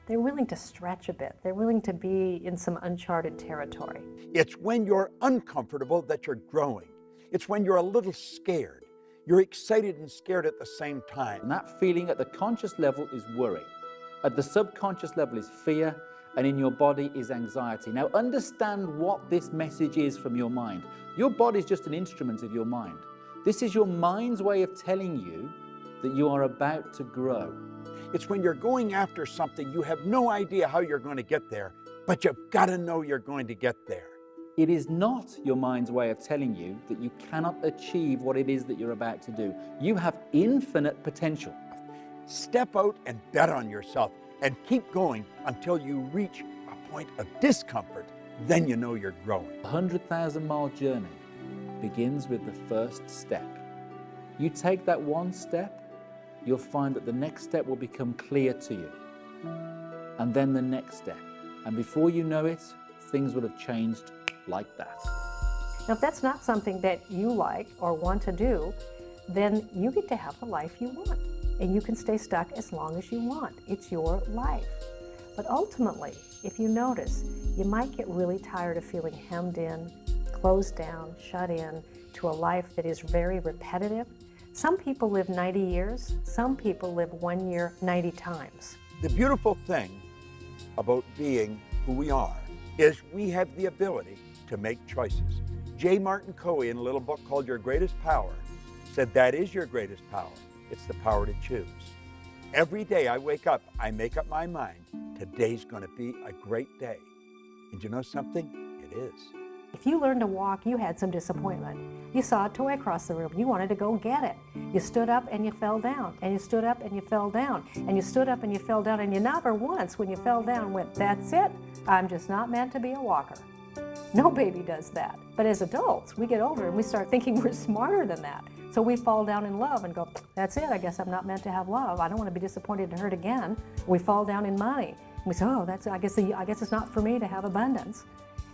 Speaker 4: They're willing to stretch a bit. They're willing to be in some uncharted territory.
Speaker 1: It's when you're uncomfortable that you're growing. It's when you're a little scared. You're excited and scared at the same time.
Speaker 9: And that feeling at the conscious level is worry. At the subconscious level is fear, and in your body is anxiety. Now understand what this message is from your mind. Your body is just an instrument of your mind. This is your mind's way of telling you that you are about to grow.
Speaker 1: It's when you're going after something, you have no idea how you're going to get there, but you've got to know you're going to get there.
Speaker 9: It is not your mind's way of telling you that you cannot achieve what it is that you're about to do. You have infinite potential.
Speaker 1: Step out and bet on yourself and keep going until you reach a point of discomfort. Then you know you're growing.
Speaker 9: A 100,000-mile journey begins with the first step. You take that one step, you'll find that the next step will become clear to you. And then the next step. And before you know it, things will have changed like that.
Speaker 4: Now, if that's not something that you like or want to do, then you get to have the life you want. And you can stay stuck as long as you want. It's your life. But ultimately, if you notice, you might get really tired of feeling hemmed in, closed down, shut in to a life that is very repetitive. Some people live 90 years, some people live 1 year 90 times.
Speaker 1: The beautiful thing about being who we are is we have the ability to make choices. J. Martin Coe, in a little book called Your Greatest Power, said that is your greatest power. It's the power to choose. Every day I wake up, I make up my mind, today's going to be a great day. And you know something? It is.
Speaker 4: If you learned to walk, you had some disappointment. You saw a toy across the room, you wanted to go get it. You stood up and you fell down, and you stood up and you fell down, and you stood up and you fell down, and you never once, when you fell down, went, that's it, I'm just not meant to be a walker. No baby does that. But as adults, we get older and we start thinking we're smarter than that. So we fall down in love and go, that's it, I guess I'm not meant to have love. I don't want to be disappointed and hurt again. We fall down in money. We say, oh, I guess it's not for me to have abundance.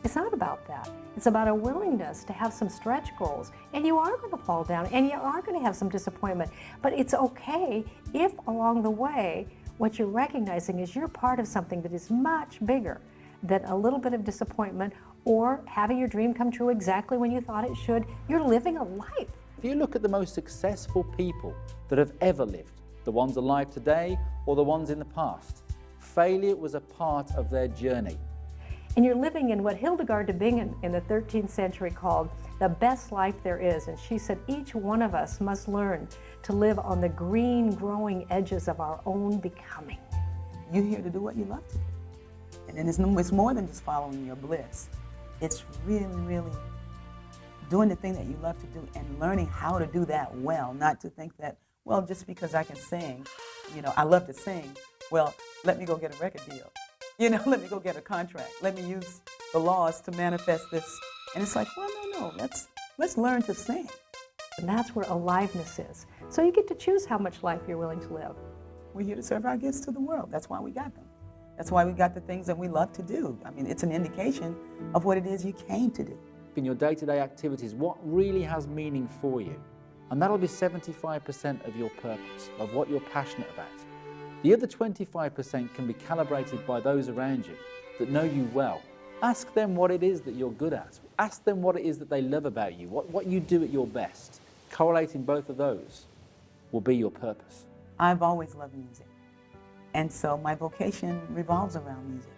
Speaker 4: It's not about that. It's about a willingness to have some stretch goals. And you are going to fall down and you are going to have some disappointment. But it's okay if along the way, what you're recognizing is you're part of something that is much bigger than a little bit of disappointment or having your dream come true exactly when you thought it should. You're living a life.
Speaker 9: If you look at the most successful people that have ever lived, the ones alive today or the ones in the past, failure was a part of their journey.
Speaker 4: And you're living in what Hildegard de Bingen in the 13th century called the best life there is. And she said each one of us must learn to live on the green growing edges of our own becoming.
Speaker 5: You're here to do what you love to do. And then it's more than just following your bliss. It's really, really doing the thing that you love to do and learning how to do that well, not to think that, well, just because I can sing, I love to sing, well, let me go get a record deal. Let me go get a contract. Let me use the laws to manifest this. And it's like, well, no, let's learn to sing.
Speaker 4: And that's where aliveness is. So you get to choose how much life you're willing to live.
Speaker 5: We're here to serve our gifts to the world. That's why we got them. That's why we got the things that we love to do. I mean, it's an indication of what it is you came to do.
Speaker 9: In your day-to-day activities, what really has meaning for you? And that'll be 75% of your purpose, of what you're passionate about. The other 25% can be calibrated by those around you that know you well. Ask them what it is that you're good at. Ask them what it is that they love about you, what you do at your best. Correlating both of those will be your purpose.
Speaker 5: I've always loved music. And so my vocation revolves around music.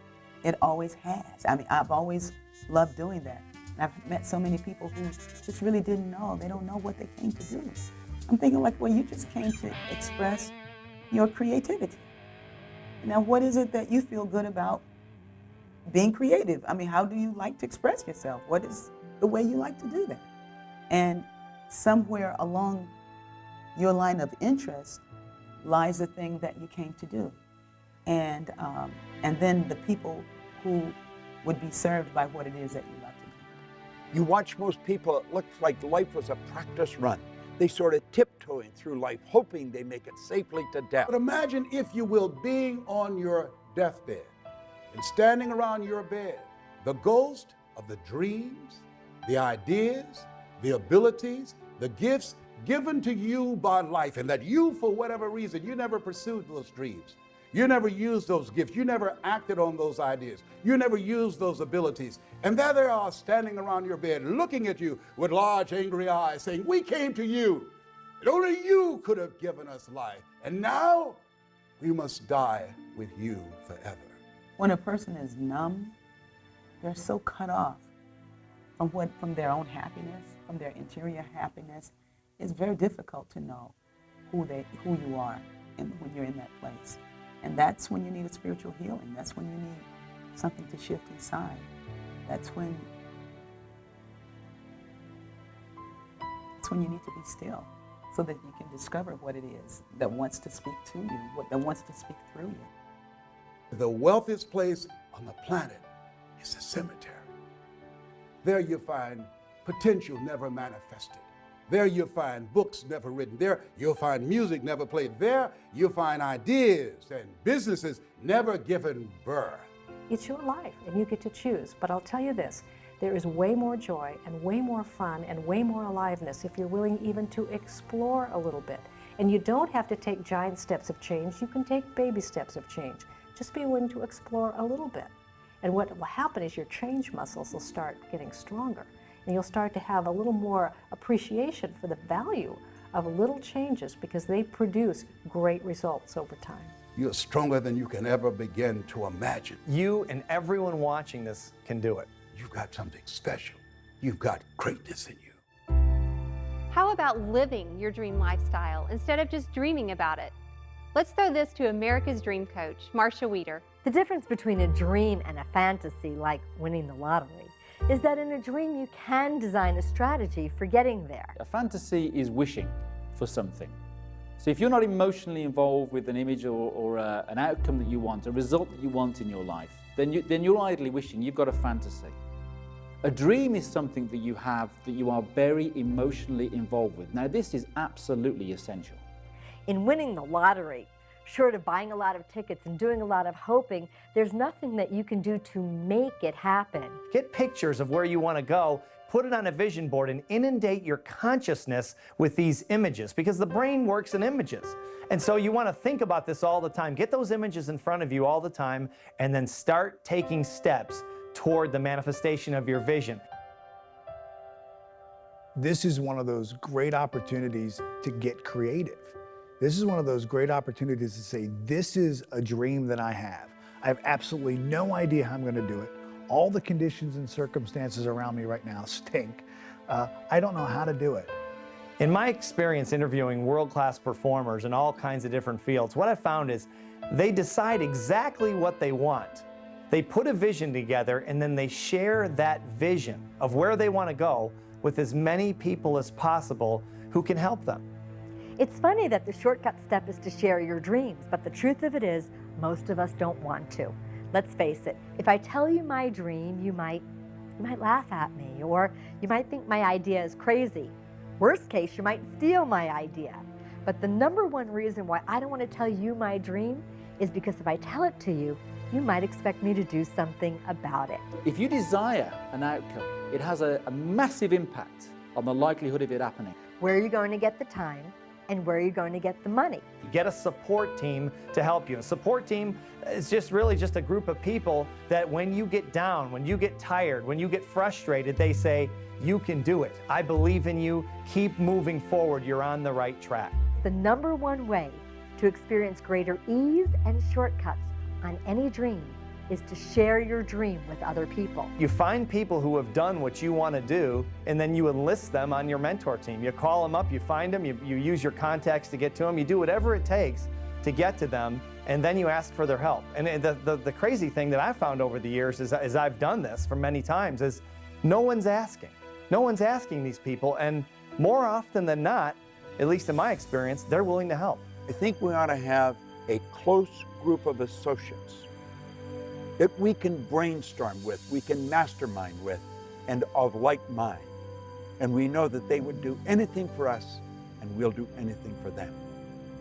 Speaker 5: It always has. I mean, I've always loved doing that. And I've met so many people who just really didn't know. They don't know what they came to do. I'm thinking like, well, you just came to express your creativity. Now, what is it that you feel good about being creative? I mean, how do you like to express yourself? What is the way you like to do that? And somewhere along your line of interest lies the thing that you came to do. And then the people who would be served by what it is that you love to do.
Speaker 1: You watch most people, it looks like life was a practice run. They sort of tiptoeing through life, hoping they make it safely to death.
Speaker 7: But imagine, if you will, being on your deathbed and standing around your bed, the ghost of the dreams, the ideas, the abilities, the gifts given to you by life, and that you, for whatever reason, you never pursued those dreams. You never used those gifts. You never acted on those ideas. You never used those abilities. And there they are standing around your bed, looking at you with large, angry eyes, saying, we came to you, and only you could have given us life. And now we must die with you forever.
Speaker 5: When a person is numb, they're so cut off from their own happiness, from their interior happiness. It's very difficult to know who you are when you're in that place. And that's when you need a spiritual healing. That's when you need something to shift inside. That's when you need to be still so that you can discover what it is that wants to speak to you, that wants to speak through you.
Speaker 7: The wealthiest place on the planet is a cemetery. There you find potential never manifested. There you'll find books never written. There you'll find music never played. There you'll find ideas and businesses never given birth.
Speaker 4: It's your life, and you get to choose. But I'll tell you this, there is way more joy and way more fun and way more aliveness if you're willing even to explore a little bit. And you don't have to take giant steps of change. You can take baby steps of change. Just be willing to explore a little bit. And what will happen is your change muscles will start getting stronger. And you'll start to have a little more appreciation for the value of little changes because they produce great results over time.
Speaker 7: You're stronger than you can ever begin to imagine.
Speaker 11: You and everyone watching this can do it.
Speaker 7: You've got something special. You've got greatness in you.
Speaker 2: How about living your dream lifestyle instead of just dreaming about it? Let's throw this to America's Dream Coach, Marcia Weeder.
Speaker 8: The difference between a dream and a fantasy, like winning the lottery, is that in a dream you can design a strategy for getting there.
Speaker 9: A fantasy is wishing for something. So if you're not emotionally involved with an image or an outcome that you want, a result that you want in your life, then you're idly wishing. You've got a fantasy. A dream is something that you have that you are very emotionally involved with. Now, this is absolutely essential.
Speaker 8: In winning the lottery, short of buying a lot of tickets and doing a lot of hoping, there's nothing that you can do to make it happen.
Speaker 11: Get pictures of where you want to go, put it on a vision board, and inundate your consciousness with these images, because the brain works in images. And so you want to think about this all the time. Get those images in front of you all the time, and then start taking steps toward the manifestation of your vision.
Speaker 6: This is one of those great opportunities to get creative. This is one of those great opportunities to say, this is a dream that I have. I have absolutely no idea how I'm going to do it. All the conditions and circumstances around me right now stink. I don't know how to do it.
Speaker 11: In my experience interviewing world-class performers in all kinds of different fields, what I've found is they decide exactly what they want. They put a vision together and then they share that vision of where they want to go with as many people as possible who can help them.
Speaker 8: It's funny that the shortcut step is to share your dreams, but the truth of it is most of us don't want to. Let's face it, if I tell you my dream, you might laugh at me, or you might think my idea is crazy. Worst case, you might steal my idea. But the number one reason why I don't want to tell you my dream is because if I tell it to you, you might expect me to do something about it.
Speaker 9: If you desire an outcome, it has a massive impact on the likelihood of it happening.
Speaker 8: Where are you going to get the time, and where are you going to get the money?
Speaker 11: Get a support team to help you. A support team is really just a group of people that when you get down, when you get tired, when you get frustrated, they say, you can do it. I believe in you. Keep moving forward. You're on the right track.
Speaker 8: The number one way to experience greater ease and shortcuts on any dream is to share your dream with other people.
Speaker 11: You find people who have done what you want to do, and then you enlist them on your mentor team. You call them up, you find them, you use your contacts to get to them, you do whatever it takes to get to them, and then you ask for their help. And the crazy thing that I've found over the years is, as I've done this for many times, is no one's asking. No one's asking these people, and more often than not, at least in my experience, they're willing to help.
Speaker 1: I think we ought to have a close group of associates that we can brainstorm with, we can mastermind with, and of like mind. And we know that they would do anything for us, and we'll do anything for them.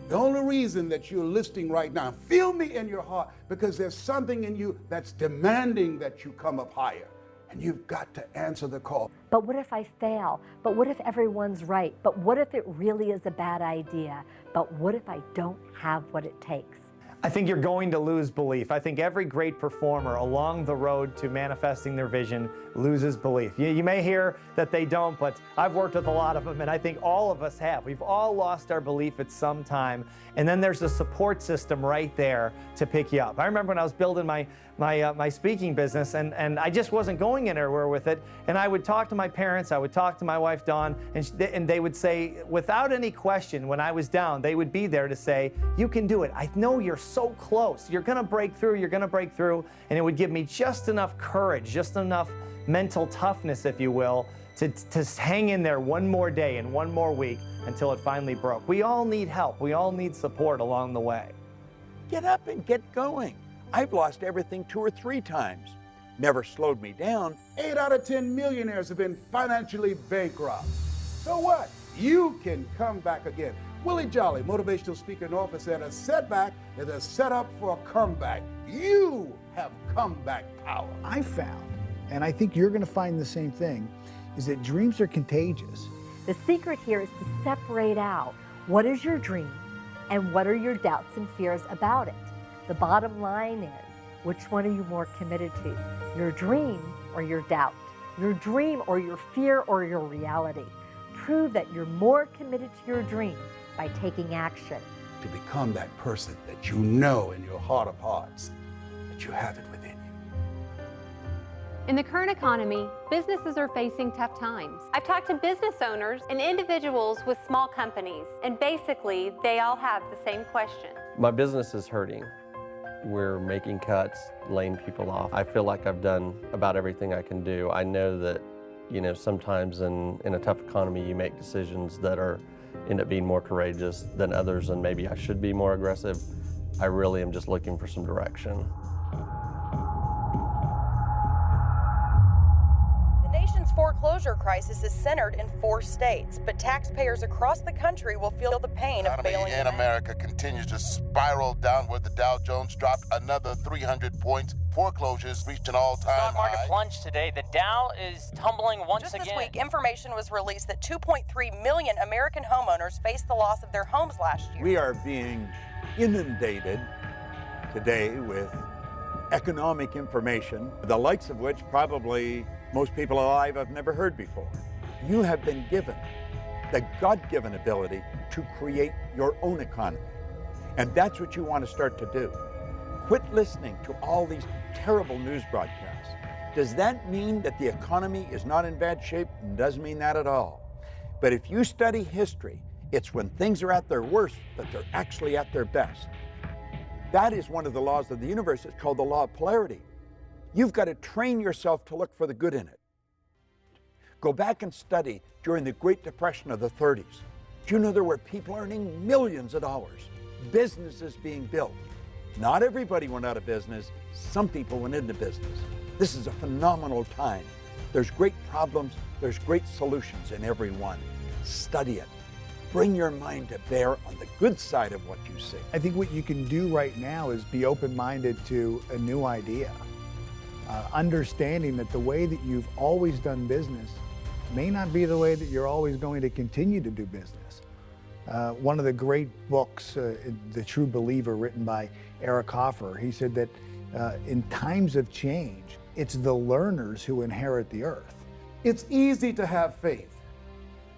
Speaker 7: The only reason that you're listening right now, feel me in your heart, because there's something in you that's demanding that you come up higher. And you've got to answer the call.
Speaker 8: But what if I fail? But what if everyone's right? But what if it really is a bad idea? But what if I don't have what it takes?
Speaker 11: I think you're going to lose belief. I think every great performer along the road to manifesting their vision loses belief. You may hear that they don't, but I've worked with a lot of them, and I think all of us have. We've all lost our belief at some time, and then there's a support system right there to pick you up. I remember when I was building my speaking business, and I just wasn't going anywhere with it, and I would talk to my parents, I would talk to my wife, Dawn, and they would say, without any question, when I was down, they would be there to say, you can do it. I know you're so close. You're gonna break through, you're gonna break through, and it would give me just enough courage, just enough mental toughness, if you will, to hang in there one more day and one more week until it finally broke. We all need help. We all need support along the way.
Speaker 1: Get up and get going. I've lost everything 2 or 3 times. Never slowed me down.
Speaker 7: 8 out of 10 millionaires have been financially bankrupt. So what? You can come back again. Willie Jolly, motivational speaker and author, said a setback is a setup for a comeback. You have comeback power.
Speaker 6: I found, and I think you're going to find the same thing, is that dreams are contagious.
Speaker 8: The secret here is to separate out what is your dream and what are your doubts and fears about it. The bottom line is, which one are you more committed to? Your dream or your doubt? Your dream or your fear or your reality? Prove that you're more committed to your dream by taking action.
Speaker 7: To become that person that you know in your heart of hearts that you have it within you.
Speaker 2: In the current economy, businesses are facing tough times. I've talked to business owners and individuals with small companies, and basically they all have the same question.
Speaker 14: My business is hurting. We're making cuts, laying people off. I feel like I've done about everything I can do. I know that, sometimes in a tough economy, you make decisions that end up being more courageous than others, and maybe I should be more aggressive. I really am just looking for some direction.
Speaker 15: Foreclosure crisis is centered in 4 states, but taxpayers across the country will feel the pain of bailing
Speaker 16: in America continues to spiral downward. The Dow Jones dropped another 300 points. Foreclosures reached an all-time high.
Speaker 17: Stock market plunged today. The Dow is tumbling once again.
Speaker 15: Just this week, information was released that 2.3 million American homeowners faced the loss of their homes last year.
Speaker 1: We are being inundated today with economic information, the likes of which probably most people alive have never heard before. You have been given the God-given ability to create your own economy. And that's what you want to start to do. Quit listening to all these terrible news broadcasts. Does that mean that the economy is not in bad shape? It doesn't mean that at all. But if you study history, it's when things are at their worst that they're actually at their best. That is one of the laws of the universe. It's called the law of polarity. You've got to train yourself to look for the good in it. Go back and study during the Great Depression of the 30s. Do you know there were people earning millions of dollars, businesses being built? Not everybody went out of business. Some people went into business. This is a phenomenal time. There's great problems. There's great solutions in every one. Study it. Bring your mind to bear on the good side of what you see.
Speaker 6: I think what you can do right now is be open-minded to a new idea. Understanding that the way that you've always done business may not be the way that you're always going to continue to do business. One of the great books, The True Believer, written by Eric Hoffer, he said that in times of change, it's the learners who inherit the earth.
Speaker 7: It's easy to have faith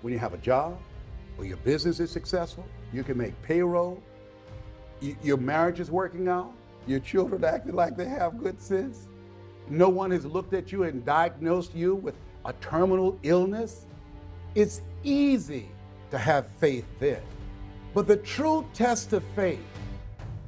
Speaker 7: when you have a job, or your business is successful, you can make payroll, your marriage is working out, your children acting like they have good sense. No one has looked at you and diagnosed you with a terminal illness. It's easy to have faith then. But the true test of faith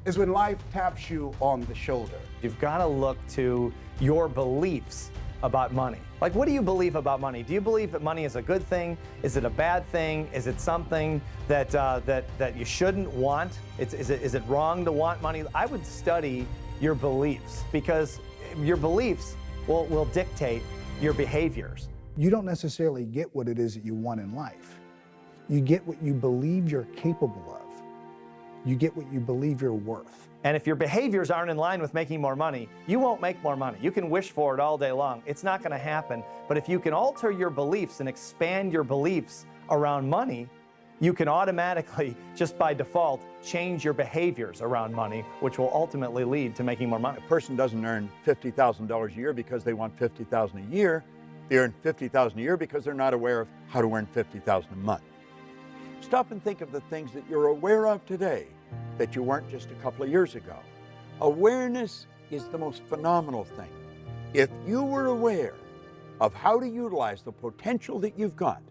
Speaker 7: is when life taps you on the shoulder.
Speaker 11: You've got to look to your beliefs about money. Like, what do you believe about money? Do you believe that money is a good thing? Is it a bad thing? Is it something that that you shouldn't want? Is it wrong to want money? I would study your beliefs, because your beliefs will dictate your behaviors.
Speaker 6: You don't necessarily get what it is that you want in life. You get what you believe you're capable of. You get what you believe you're worth.
Speaker 11: And if your behaviors aren't in line with making more money, you won't make more money. You can wish for it all day long. It's not going to happen. But if you can alter your beliefs and expand your beliefs around money, you can automatically, just by default, change your behaviors around money, which will ultimately lead to making more money.
Speaker 1: A person doesn't earn $50,000 a year because they want $50,000 a year. They earn $50,000 a year because they're not aware of how to earn $50,000 a month. Stop and think of the things that you're aware of today that you weren't just a couple of years ago. Awareness is the most phenomenal thing. If you were aware of how to utilize the potential that you've got,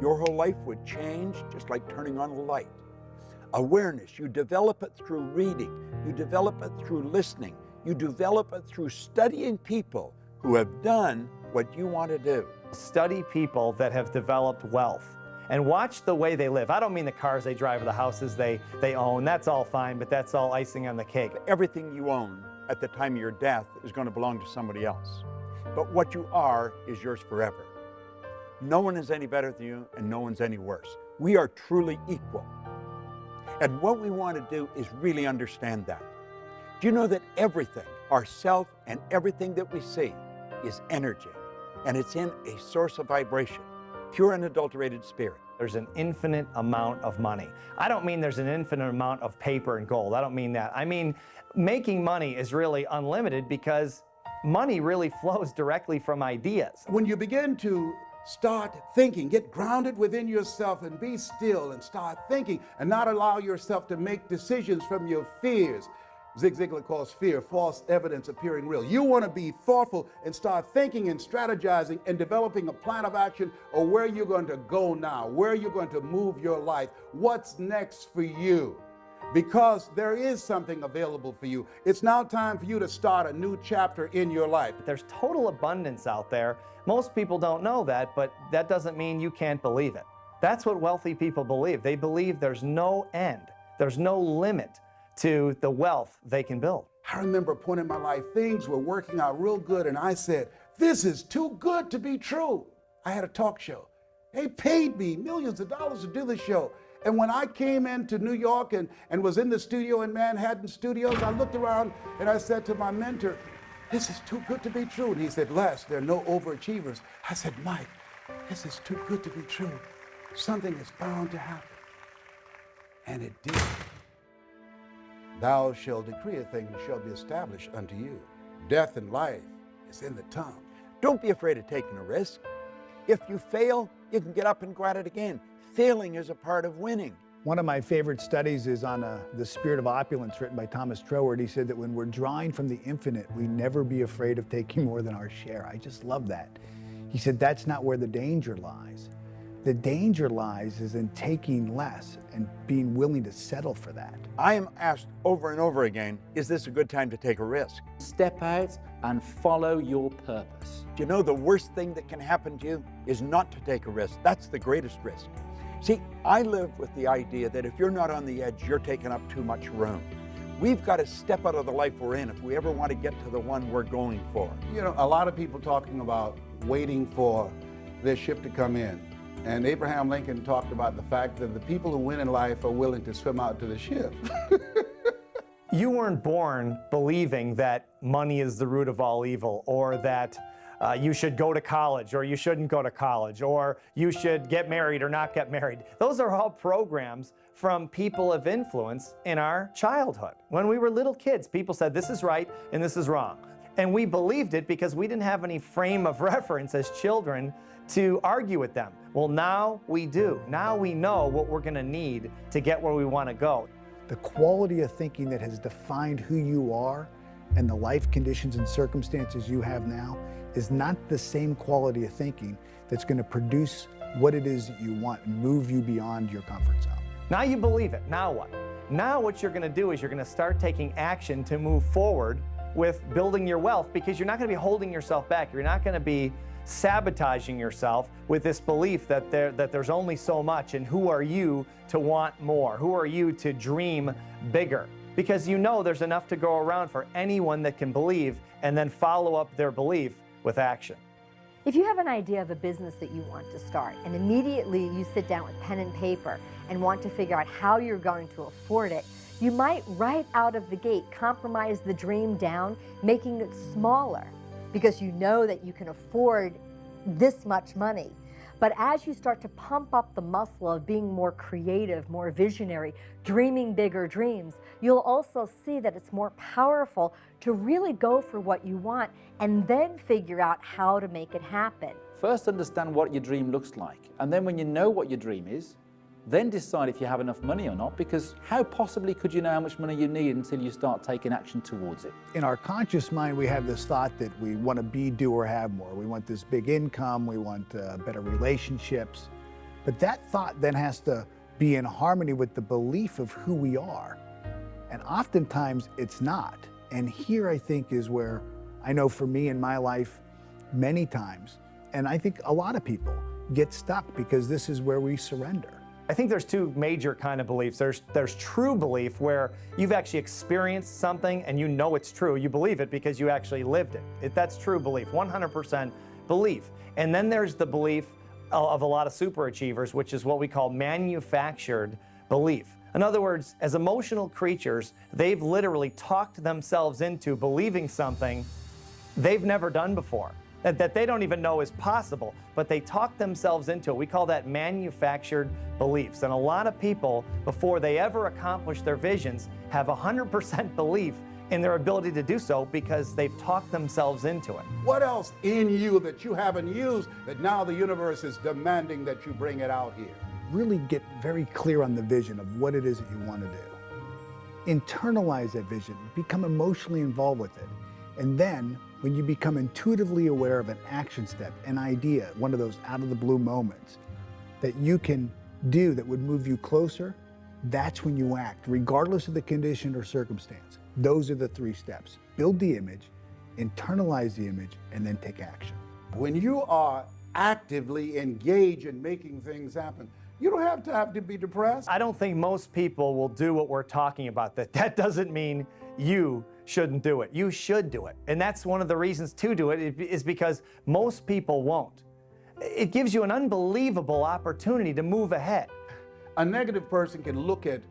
Speaker 1: your whole life would change just like turning on a light. Awareness, you develop it through reading, you develop it through listening, you develop it through studying people who have done what you want to do.
Speaker 11: Study people that have developed wealth and watch the way they live. I don't mean the cars they drive or the houses they own. That's all fine, but that's all icing on the cake.
Speaker 1: Everything you own at the time of your death is going to belong to somebody else. But what you are is yours forever. No one is any better than you, and no one's any worse. We are truly equal. And what we want to do is really understand that. Do you know that everything, ourself and everything that we see, is energy, and it's in a source of vibration, pure unadulterated spirit.
Speaker 11: There's an infinite amount of money. I don't mean there's an infinite amount of paper and gold. I don't mean that. I mean, making money is really unlimited because money really flows directly from ideas.
Speaker 7: When you begin to start thinking, get grounded within yourself and be still and start thinking and not allow yourself to make decisions from your fears. Zig Ziglar calls fear false evidence appearing real. You want to be thoughtful and start thinking and strategizing and developing a plan of action of where you're going to go now, where you're going to move your life, what's next for you. Because there is something available for you. It's now time for you to start a new chapter in your life.
Speaker 11: There's total abundance out there. Most people don't know that, but that doesn't mean you can't believe it. That's what wealthy people believe. They believe there's no end, there's no limit to the wealth they can build.
Speaker 7: I remember a point in my life, things were working out real good, and I said, this is too good to be true. I had a talk show. They paid me millions of dollars to do the show. And when I came into New York and was in the studio in Manhattan Studios, I looked around and I said to my mentor, this is too good to be true. And he said, Les, there are no overachievers. I said, Mike, this is too good to be true. Something is bound to happen. And it did. Thou shalt decree a thing and it shall be established unto you. Death and life is in the tongue.
Speaker 1: Don't be afraid of taking a risk. If you fail, you can get up and go at it again. Failing is a part of winning.
Speaker 6: One of my favorite studies is on The Spirit of Opulence, written by Thomas Troward. He said that when we're drawing from the infinite, we never be afraid of taking more than our share. I just love that. He said that's not where the danger lies. The danger lies is in taking less and being willing to settle for that.
Speaker 1: I am asked over and over again, is this a good time to take a risk?
Speaker 9: Step out and follow your purpose.
Speaker 1: Do you know the worst thing that can happen to you is not to take a risk? That's the greatest risk. See, I live with the idea that if you're not on the edge, you're taking up too much room. We've got to step out of the life we're in if we ever want to get to the one we're going for.
Speaker 7: You know, a lot of people talking about waiting for their ship to come in. And Abraham Lincoln talked about the fact that the people who win in life are willing to swim out to the ship.
Speaker 11: You weren't born believing that money is the root of all evil, or that you should go to college or you shouldn't go to college, or you should get married or not get married. Those are all programs from people of influence in our childhood. When we were little kids, people said this is right and this is wrong. And we believed it because we didn't have any frame of reference as children to argue with them. Well, now we do. Now we know what we're going to need to get where we want to go.
Speaker 6: The quality of thinking that has defined who you are and the life conditions and circumstances you have now is not the same quality of thinking that's going to produce what it is that you want and move you beyond your comfort zone.
Speaker 11: Now you believe it. Now what? Now what you're going to do is you're going to start taking action to move forward with building your wealth, because you're not going to be holding yourself back. You're not going to be sabotaging yourself with this belief that there's only so much, and who are you to want more? Who are you to dream bigger? Because you know there's enough to go around for anyone that can believe and then follow up their belief with action.
Speaker 8: If you have an idea of a business that you want to start, and immediately you sit down with pen and paper and want to figure out how you're going to afford it, you might right out of the gate compromise the dream down, making it smaller, because you know that you can afford this much money. But as you start to pump up the muscle of being more creative, more visionary, dreaming bigger dreams, you'll also see that it's more powerful to really go for what you want and then figure out how to make it happen.
Speaker 9: First understand what your dream looks like. And then when you know what your dream is, then decide if you have enough money or not, because how possibly could you know how much money you need until you start taking action towards it?
Speaker 6: In our conscious mind, we have this thought that we want to be, do, or have more. We want this big income, we want better relationships. But that thought then has to be in harmony with the belief of who we are. And oftentimes it's not. And here I think is where I know for me in my life, many times, and I think a lot of people get stuck because this is where we surrender.
Speaker 11: I think there's two major kind of beliefs. There's true belief, where you've actually experienced something and you know it's true. You believe it because you actually lived it. That's true belief, 100% belief. And then there's the belief of a lot of superachievers, which is what we call manufactured belief. In other words, as emotional creatures, they've literally talked themselves into believing something they've never done before, that they don't even know is possible, but they talk themselves into it. We call that manufactured beliefs. And a lot of people, before they ever accomplish their visions, have 100% belief in their ability to do so because they've talked themselves into it.
Speaker 7: What else in you that you haven't used that now the universe is demanding that you bring it out here?
Speaker 6: Really get very clear on the vision of what it is that you want to do. Internalize that vision, become emotionally involved with it. And then when you become intuitively aware of an action step, an idea, one of those out of the blue moments that you can do that would move you closer, that's when you act, regardless of the condition or circumstance. Those are the 3 steps. Build the image, internalize the image, and then take action.
Speaker 7: When you are actively engaged in making things happen, you don't have to be depressed.
Speaker 11: I don't think most people will do what we're talking about. That doesn't mean you shouldn't do it. You should do it. And that's one of the reasons to do it, is because most people won't. It gives you an unbelievable opportunity to move ahead.
Speaker 7: A negative person can look at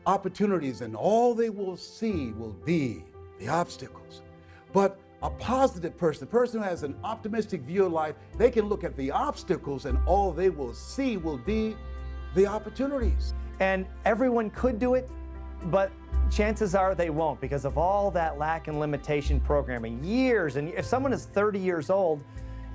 Speaker 7: opportunities and all they will see will be the obstacles. But a positive person, a person who has an optimistic view of life, they can look at the obstacles and all they will see will be the opportunities.
Speaker 11: And everyone could do it, but chances are they won't because of all that lack and limitation programming. Years, and if someone is 30 years old,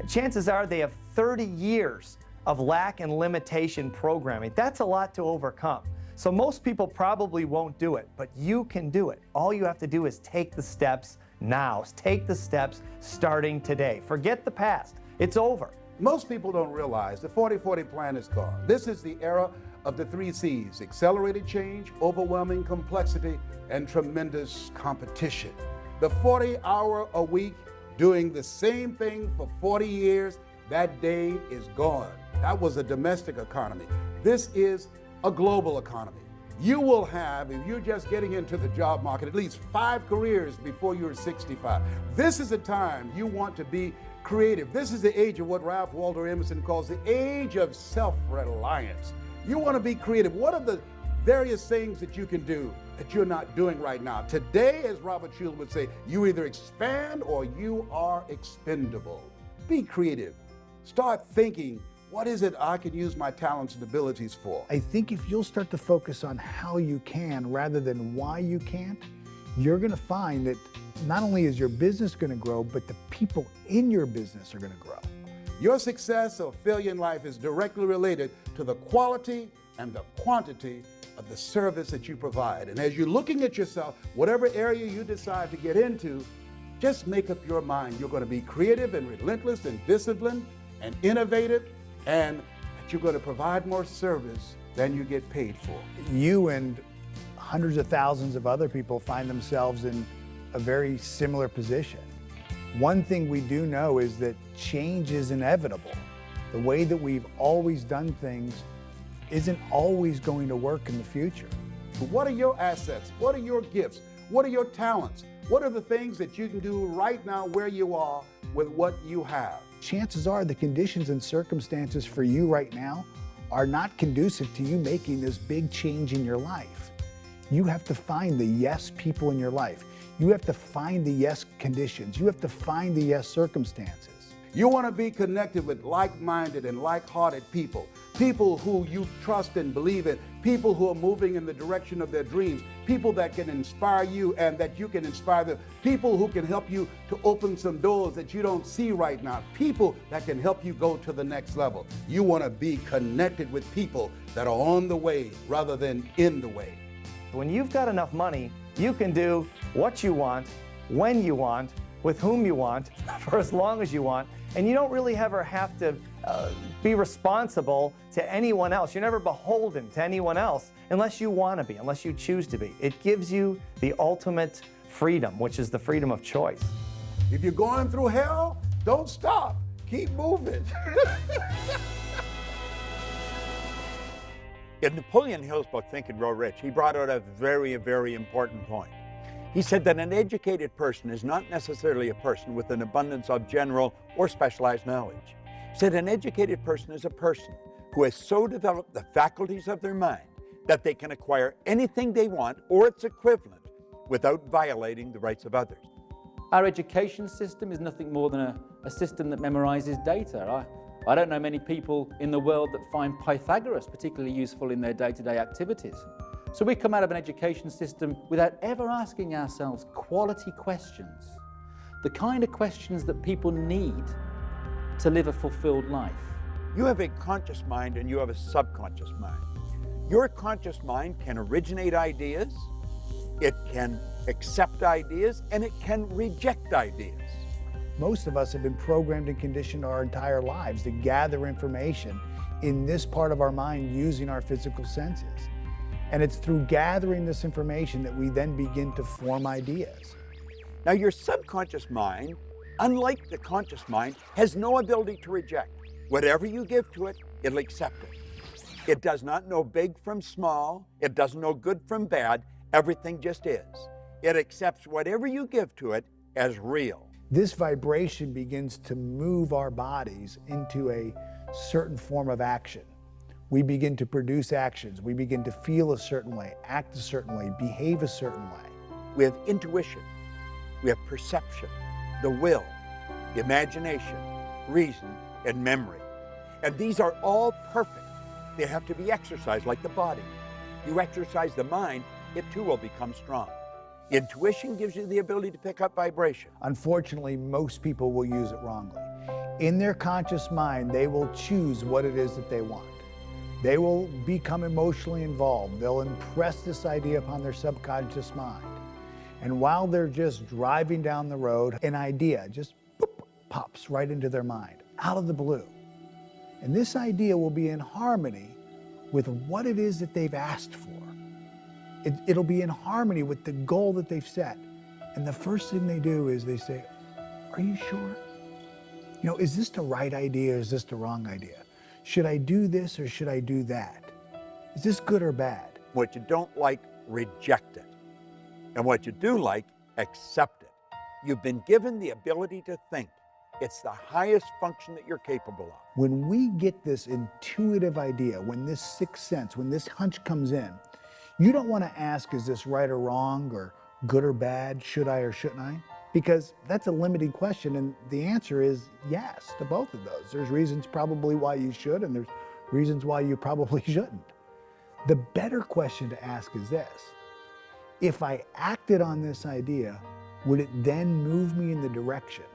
Speaker 11: chances are they have 30 years of lack and limitation programming. That's a lot to overcome. So most people probably won't do it, but you can do it. All you have to do is take the steps now. Take the steps starting today. Forget the past. It's over.
Speaker 7: Most people don't realize the 40-40 plan is gone. This is the era of the 3 C's: accelerated change, overwhelming complexity, and tremendous competition. The 40-hour a week doing the same thing for 40 years, that day is gone. That was a domestic economy. This is a global economy. You will have, if you're just getting into the job market, at least 5 careers before you're 65. This is a time you want to be creative. This is the age of what Ralph Waldo Emerson calls the age of self-reliance. You want to be creative. What are the various things that you can do that you're not doing right now? Today, as Robert Schuller would say, you either expand or you are expendable. Be creative. Start thinking, what is it I can use my talents and abilities for?
Speaker 6: I think if you'll start to focus on how you can rather than why you can't, you're going to find that not only is your business going to grow, but the people in your business are going to grow.
Speaker 7: Your success or failure in life is directly related to the quality and the quantity of the service that you provide. And as you're looking at yourself, whatever area you decide to get into, just make up your mind. You're going to be creative and relentless and disciplined and innovative, and that you're going to provide more service than you get paid for.
Speaker 6: You and hundreds of thousands of other people find themselves in a very similar position. One thing we do know is that change is inevitable. The way that we've always done things isn't always going to work in the future.
Speaker 7: What are your assets? What are your gifts? What are your talents? What are the things that you can do right now where you are with what you have?
Speaker 6: Chances are the conditions and circumstances for you right now are not conducive to you making this big change in your life. You have to find the yes people in your life. You have to find the yes conditions. You have to find the yes circumstances.
Speaker 7: You want to be connected with like-minded and like-hearted people, people who you trust and believe in, people who are moving in the direction of their dreams, people that can inspire you and that you can inspire them, people who can help you to open some doors that you don't see right now, people that can help you go to the next level. You want to be connected with people that are on the way rather than in the way.
Speaker 11: When you've got enough money, you can do what you want, when you want, with whom you want, for as long as you want, and you don't really ever have to be responsible to anyone else. You're never beholden to anyone else unless you want to be, unless you choose to be. It gives you the ultimate freedom, which is the freedom of choice.
Speaker 7: If you're going through hell, don't stop. Keep moving.
Speaker 1: In Napoleon Hill's book, Think and Grow Rich, he brought out a very, very important point. He said that an educated person is not necessarily a person with an abundance of general or specialized knowledge. He said an educated person is a person who has so developed the faculties of their mind that they can acquire anything they want or its equivalent without violating the rights of others.
Speaker 9: Our education system is nothing more than a system that memorizes data. I don't know many people in the world that find Pythagoras particularly useful in their day-to-day activities. So we come out of an education system without ever asking ourselves quality questions, the kind of questions that people need to live a fulfilled life.
Speaker 1: You have a conscious mind and you have a subconscious mind. Your conscious mind can originate ideas, it can accept ideas, and it can reject ideas.
Speaker 6: Most of us have been programmed and conditioned our entire lives to gather information in this part of our mind using our physical senses. And it's through gathering this information that we then begin to form ideas.
Speaker 1: Now, your subconscious mind, unlike the conscious mind, has no ability to reject. Whatever you give to it, it'll accept it. It does not know big from small. It doesn't know good from bad. Everything just is. It accepts whatever you give to it as real.
Speaker 6: This vibration begins to move our bodies into a certain form of action. We begin to produce actions. We begin to feel a certain way, act a certain way, behave a certain way.
Speaker 1: We have intuition, we have perception, the will, the imagination, reason, and memory. And these are all perfect. They have to be exercised like the body. You exercise the mind, it too will become strong. Intuition gives you the ability to pick up vibration.
Speaker 6: Unfortunately, most people will use it wrongly. In their conscious mind, they will choose what it is that they want. They will become emotionally involved. They'll impress this idea upon their subconscious mind. And while they're just driving down the road, an idea just boop, pops right into their mind, out of the blue. And this idea will be in harmony with what it is that they've asked for. It'll be in harmony with the goal that they've set. And the first thing they do is they say, "Are you sure? You know, is this the right idea or is this the wrong idea? Should I do this or should I do that? Is this good or bad?"
Speaker 1: What you don't like, reject it. And what you do like, accept it. You've been given the ability to think. It's the highest function that you're capable of.
Speaker 6: When we get this intuitive idea, when this sixth sense, when this hunch comes in, you don't want to ask, is this right or wrong or good or bad? Should I or shouldn't I? Because that's a limiting question, and the answer is yes to both of those. There's reasons probably why you should, and there's reasons why you probably shouldn't. The better question to ask is this: if I acted on this idea, would it then move me in the direction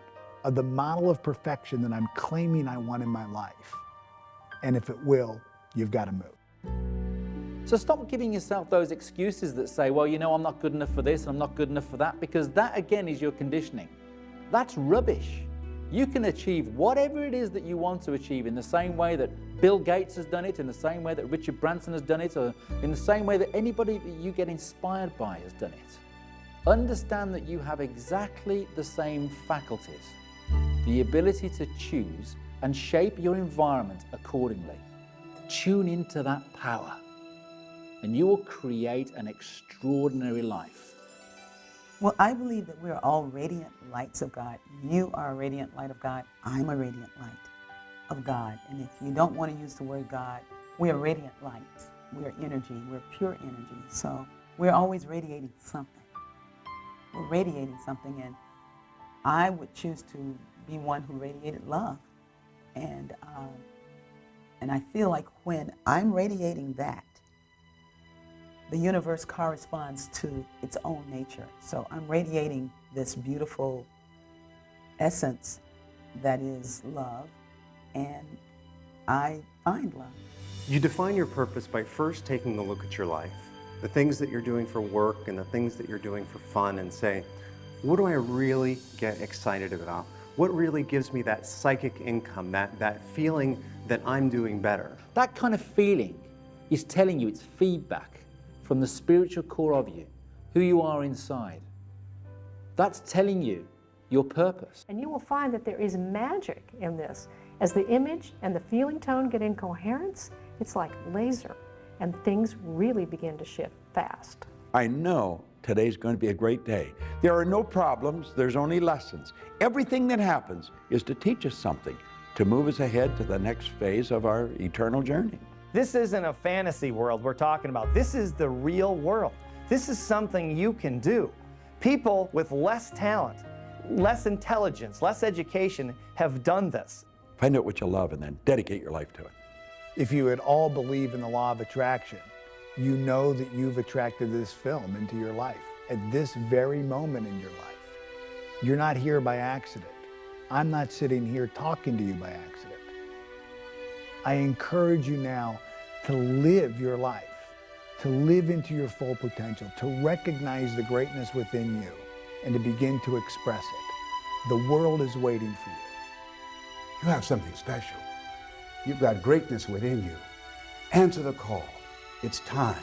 Speaker 6: of the model of perfection that I'm claiming I want in my life? And if it will, you've got to move.
Speaker 9: So stop giving yourself those excuses that say, well, you know, I'm not good enough for this, I'm not good enough for that, because that again is your conditioning. That's rubbish. You can achieve whatever it is that you want to achieve in the same way that Bill Gates has done it, in the same way that Richard Branson has done it, or in the same way that anybody that you get inspired by has done it. Understand that you have exactly the same faculties, the ability to choose and shape your environment accordingly. Tune into that power, and you will create an extraordinary life.
Speaker 5: Well, I believe that we're all radiant lights of God. You are a radiant light of God. I'm a radiant light of God. And if you don't want to use the word God, we are radiant lights. We're energy. We're pure energy. So we're always radiating something. We're radiating something, and I would choose to be one who radiated love. And I feel like when I'm radiating that, the universe corresponds to its own nature. So I'm radiating this beautiful essence that is love, and I find love.
Speaker 10: You define your purpose by first taking a look at your life, the things that you're doing for work and the things that you're doing for fun, and say, what do I really get excited about? What really gives me that psychic income, that feeling that I'm doing better?
Speaker 3: That kind of feeling is telling you, it's feedback from the spiritual core of you, who you are inside. That's telling you your purpose.
Speaker 4: And you will find that there is magic in this. As the image and the feeling tone get in coherence, it's like laser, and things really begin to shift fast.
Speaker 1: I know today's going to be a great day. There are no problems, there's only lessons. Everything that happens is to teach us something, to move us ahead to the next phase of our eternal journey.
Speaker 11: This isn't a fantasy world we're talking about. This is the real world. This is something you can do. People with less talent, less intelligence, less education have done this.
Speaker 1: Find out what you love and then dedicate your life to it.
Speaker 6: If you at all believe in the law of attraction, you know that you've attracted this film into your life at this very moment in your life. You're not here by accident. I'm not sitting here talking to you by accident. I encourage you now to live your life, to live into your full potential, to recognize the greatness within you, and to begin to express it. The world is waiting for you.
Speaker 7: You have something special. You've got greatness within you. Answer the call. It's time.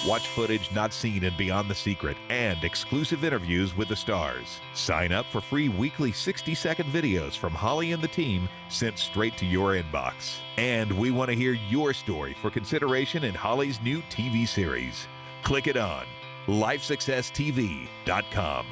Speaker 18: Watch footage not seen in Beyond the Secret and exclusive interviews with the stars. Sign up for free weekly 60-second videos from Holly and the team sent straight to your inbox. And we want to hear your story for consideration in Holly's new TV series. Click it on lifesuccesstv.com.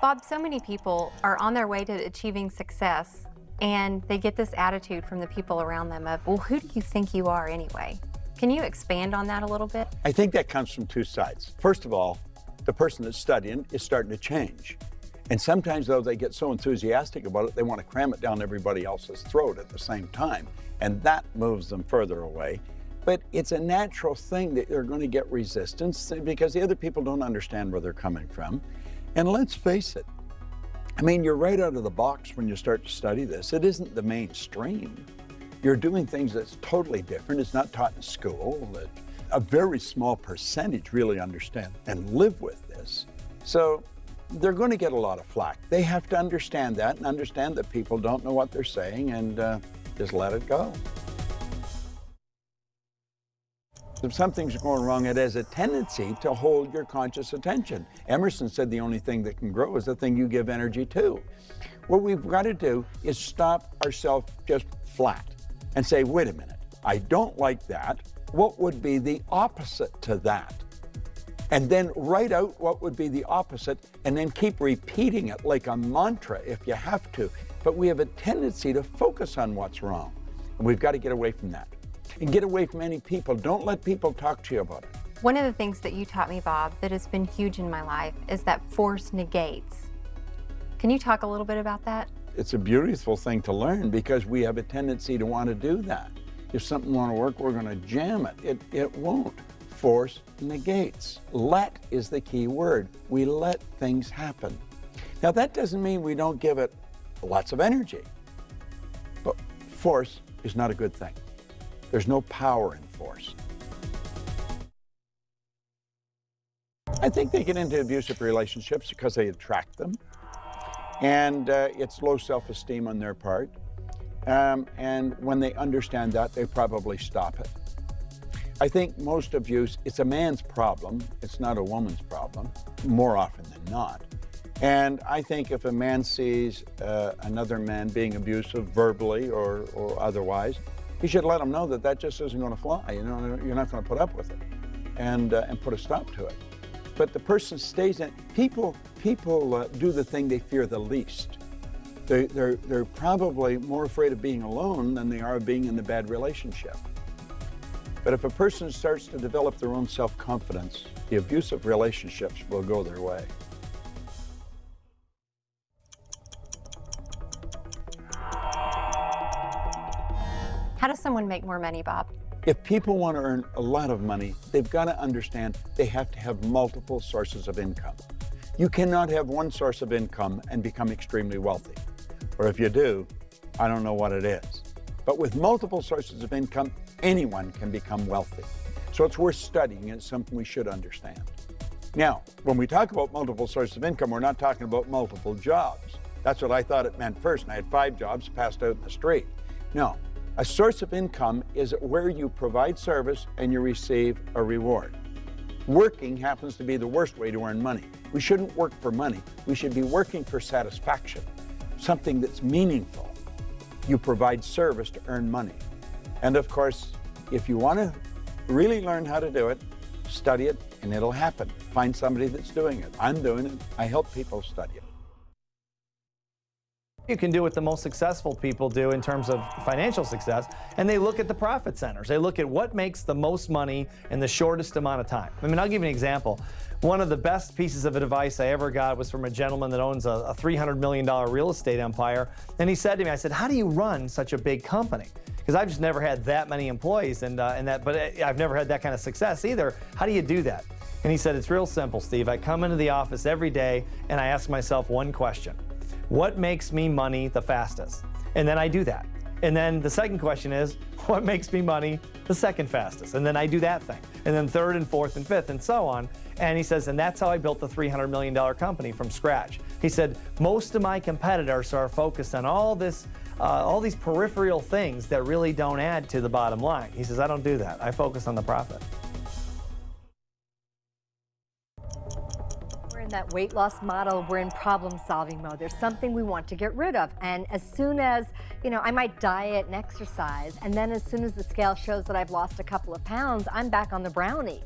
Speaker 2: Bob, so many people are on their way to achieving success, and they get this attitude from the people around them of, well, who do you think you are anyway? Can you expand on that a little bit?
Speaker 1: I think that comes from two sides. First of all, the person that's studying is starting to change. And sometimes, though, they get so enthusiastic about it, they want to cram it down everybody else's throat at the same time. And that moves them further away. But it's a natural thing that they're going to get resistance because the other people don't understand where they're coming from. And let's face it, I mean, you're right out of the box when you start to study this. It isn't the mainstream. You're doing things that's totally different. It's not taught in school. A very small percentage really understand and live with this. So they're going to get a lot of flack. They have to understand that and understand that people don't know what they're saying and just let it go. If something's going wrong, it has a tendency to hold your conscious attention. Emerson said the only thing that can grow is the thing you give energy to. What we've got to do is stop ourselves just flat and say, wait a minute, I don't like that. What would be the opposite to that? And then write out what would be the opposite and then keep repeating it like a mantra if you have to. But we have a tendency to focus on what's wrong. And we've got to get away from that. And get away from any people. Don't let people talk to you about it.
Speaker 2: One of the things that you taught me, Bob, that has been huge in my life is that force negates. Can you talk a little bit about that?
Speaker 1: It's a beautiful thing to learn because we have a tendency to want to do that. If something won't work, we're going to jam it. It won't. Force negates. Let is the key word. We let things happen. Now, that doesn't mean we don't give it lots of energy. But force is not a good thing. There's no power in force. I think they get into abusive relationships because they attract them. And it's low self-esteem on their part. And when they understand that, they probably stop it. I think most abuse, it's a man's problem. It's not a woman's problem, more often than not. And I think if a man sees another man being abusive verbally or otherwise, he should let him know that that just isn't going to fly. You know, you're not going to put up with it, and put a stop to it. But the person stays in. People do the thing they fear the least. They're probably more afraid of being alone than they are of being in the bad relationship. But if a person starts to develop their own self-confidence, the abusive relationships will go their way.
Speaker 2: How does someone make more money, Bob?
Speaker 1: If people want to earn a lot of money, they've got to understand they have to have multiple sources of income. You cannot have one source of income and become extremely wealthy. Or if you do, I don't know what it is. But with multiple sources of income, anyone can become wealthy. So it's worth studying, and it's something we should understand. Now, when we talk about multiple sources of income, we're not talking about multiple jobs. That's what I thought it meant first, and I had 5 jobs passed out in the street. No. A source of income is where you provide service and you receive a reward. Working happens to be the worst way to earn money. We shouldn't work for money. We should be working for satisfaction, something that's meaningful. You provide service to earn money. And of course, if you want to really learn how to do it, study it and it'll happen. Find somebody that's doing it. I'm doing it. I help people study it.
Speaker 11: You can do what the most successful people do in terms of financial success, and they look at the profit centers. They look at what makes the most money in the shortest amount of time. I mean, I'll give you an example. One of the best pieces of advice I ever got was from a gentleman that owns a $300 million real estate empire. And he said to me, I said, how do you run such a big company? Because I've just never had that many employees but I've never had that kind of success either. How do you do that? And he said, it's real simple, Steve. I come into the office every day and I ask myself one question. What makes me money the fastest? And then I do that. And then the second question is, what makes me money the second fastest? And then I do that thing. And then third and fourth and fifth and so on. And he says, and that's how I built the $300 million company from scratch. He said, most of my competitors are focused on all these peripheral things that really don't add to the bottom line. He says, I don't do that. I focus on the profit.
Speaker 8: In that weight loss model, we're in problem-solving mode. There's something we want to get rid of. And as soon as, I might diet and exercise, and then as soon as the scale shows that I've lost a couple of pounds, I'm back on the brownies.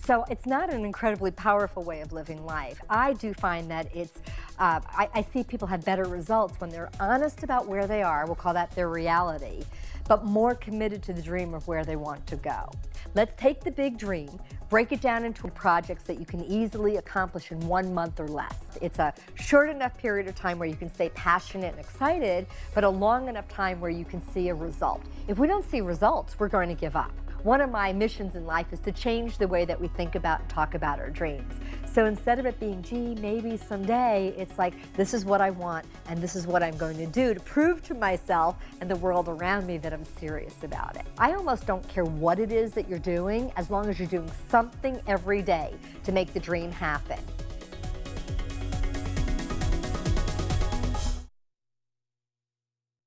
Speaker 8: So it's not an incredibly powerful way of living life. I do find that it's I see people have better results when they're honest about where they are, we'll call that their reality, but more committed to the dream of where they want to go. Let's take the big dream, break it down into projects that you can easily accomplish in 1 month or less. It's a short enough period of time where you can stay passionate and excited, but a long enough time where you can see a result. If we don't see results, we're going to give up. One of my missions in life is to change the way that we think about and talk about our dreams. So instead of it being, gee, maybe someday, it's like, this is what I want and this is what I'm going to do to prove to myself and the world around me that I'm serious about it. I almost don't care what it is that you're doing, as long as you're doing something every day to make the dream happen.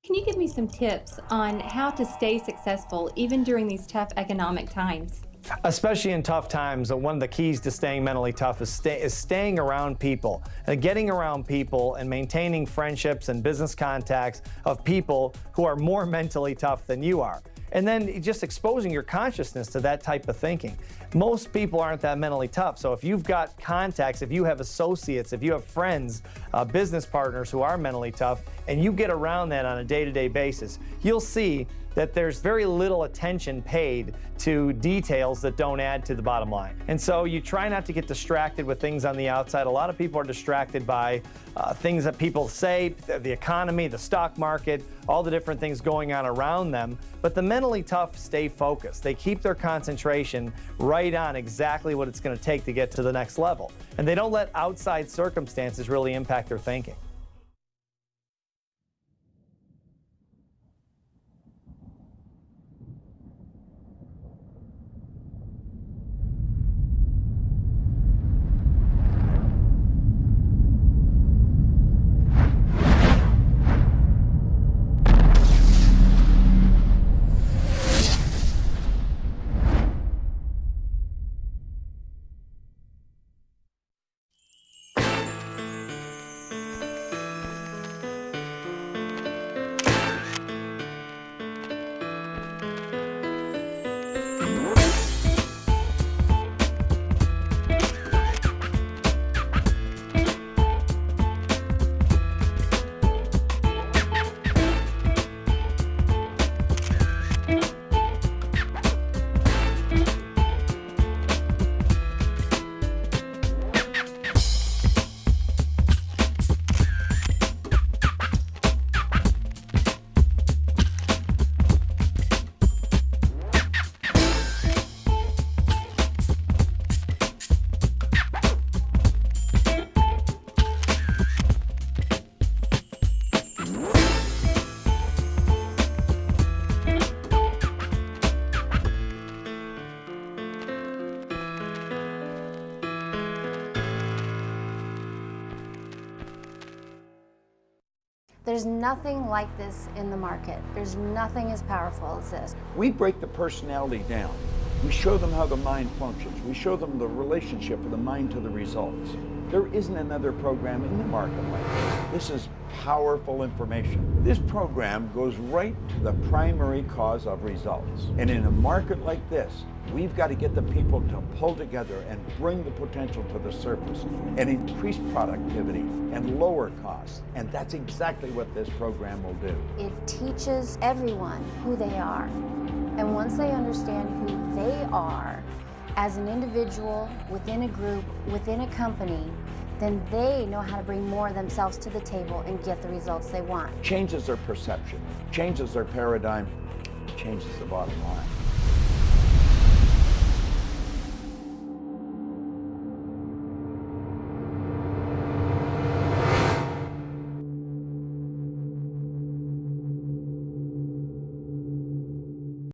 Speaker 19: Can you give me some tips on how to stay successful even during these tough economic times?
Speaker 11: Especially in tough times, one of the keys to staying mentally tough is staying around people. Getting around people and maintaining friendships and business contacts of people who are more mentally tough than you are. And then just exposing your consciousness to that type of thinking. Most people aren't that mentally tough, so if you've got contacts, if you have associates, if you have friends, business partners who are mentally tough, and you get around that on a day-to-day basis, you'll see that there's very little attention paid to details that don't add to the bottom line. And so you try not to get distracted with things on the outside. A lot of people are distracted by things that people say, the economy, the stock market, all the different things going on around them. But the mentally tough stay focused. They keep their concentration right on exactly what it's going to take to get to the next level. And they don't let outside circumstances really impact their thinking.
Speaker 20: There's nothing like this in the market. There's nothing as powerful as this.
Speaker 1: We break the personality down. We show them how the mind functions. We show them the relationship of the mind to the results. There isn't another program in the market like this. This is powerful information. This program goes right to the primary cause of results. And in a market like this, we've got to get the people to pull together and bring the potential to the surface and increase productivity and lower costs. And that's exactly what this program will do.
Speaker 20: It teaches everyone who they are. And once they understand who they are as an individual, within a group, within a company, then they know how to bring more of themselves to the table and get the results they want.
Speaker 1: Changes their perception, changes their paradigm, changes the bottom line.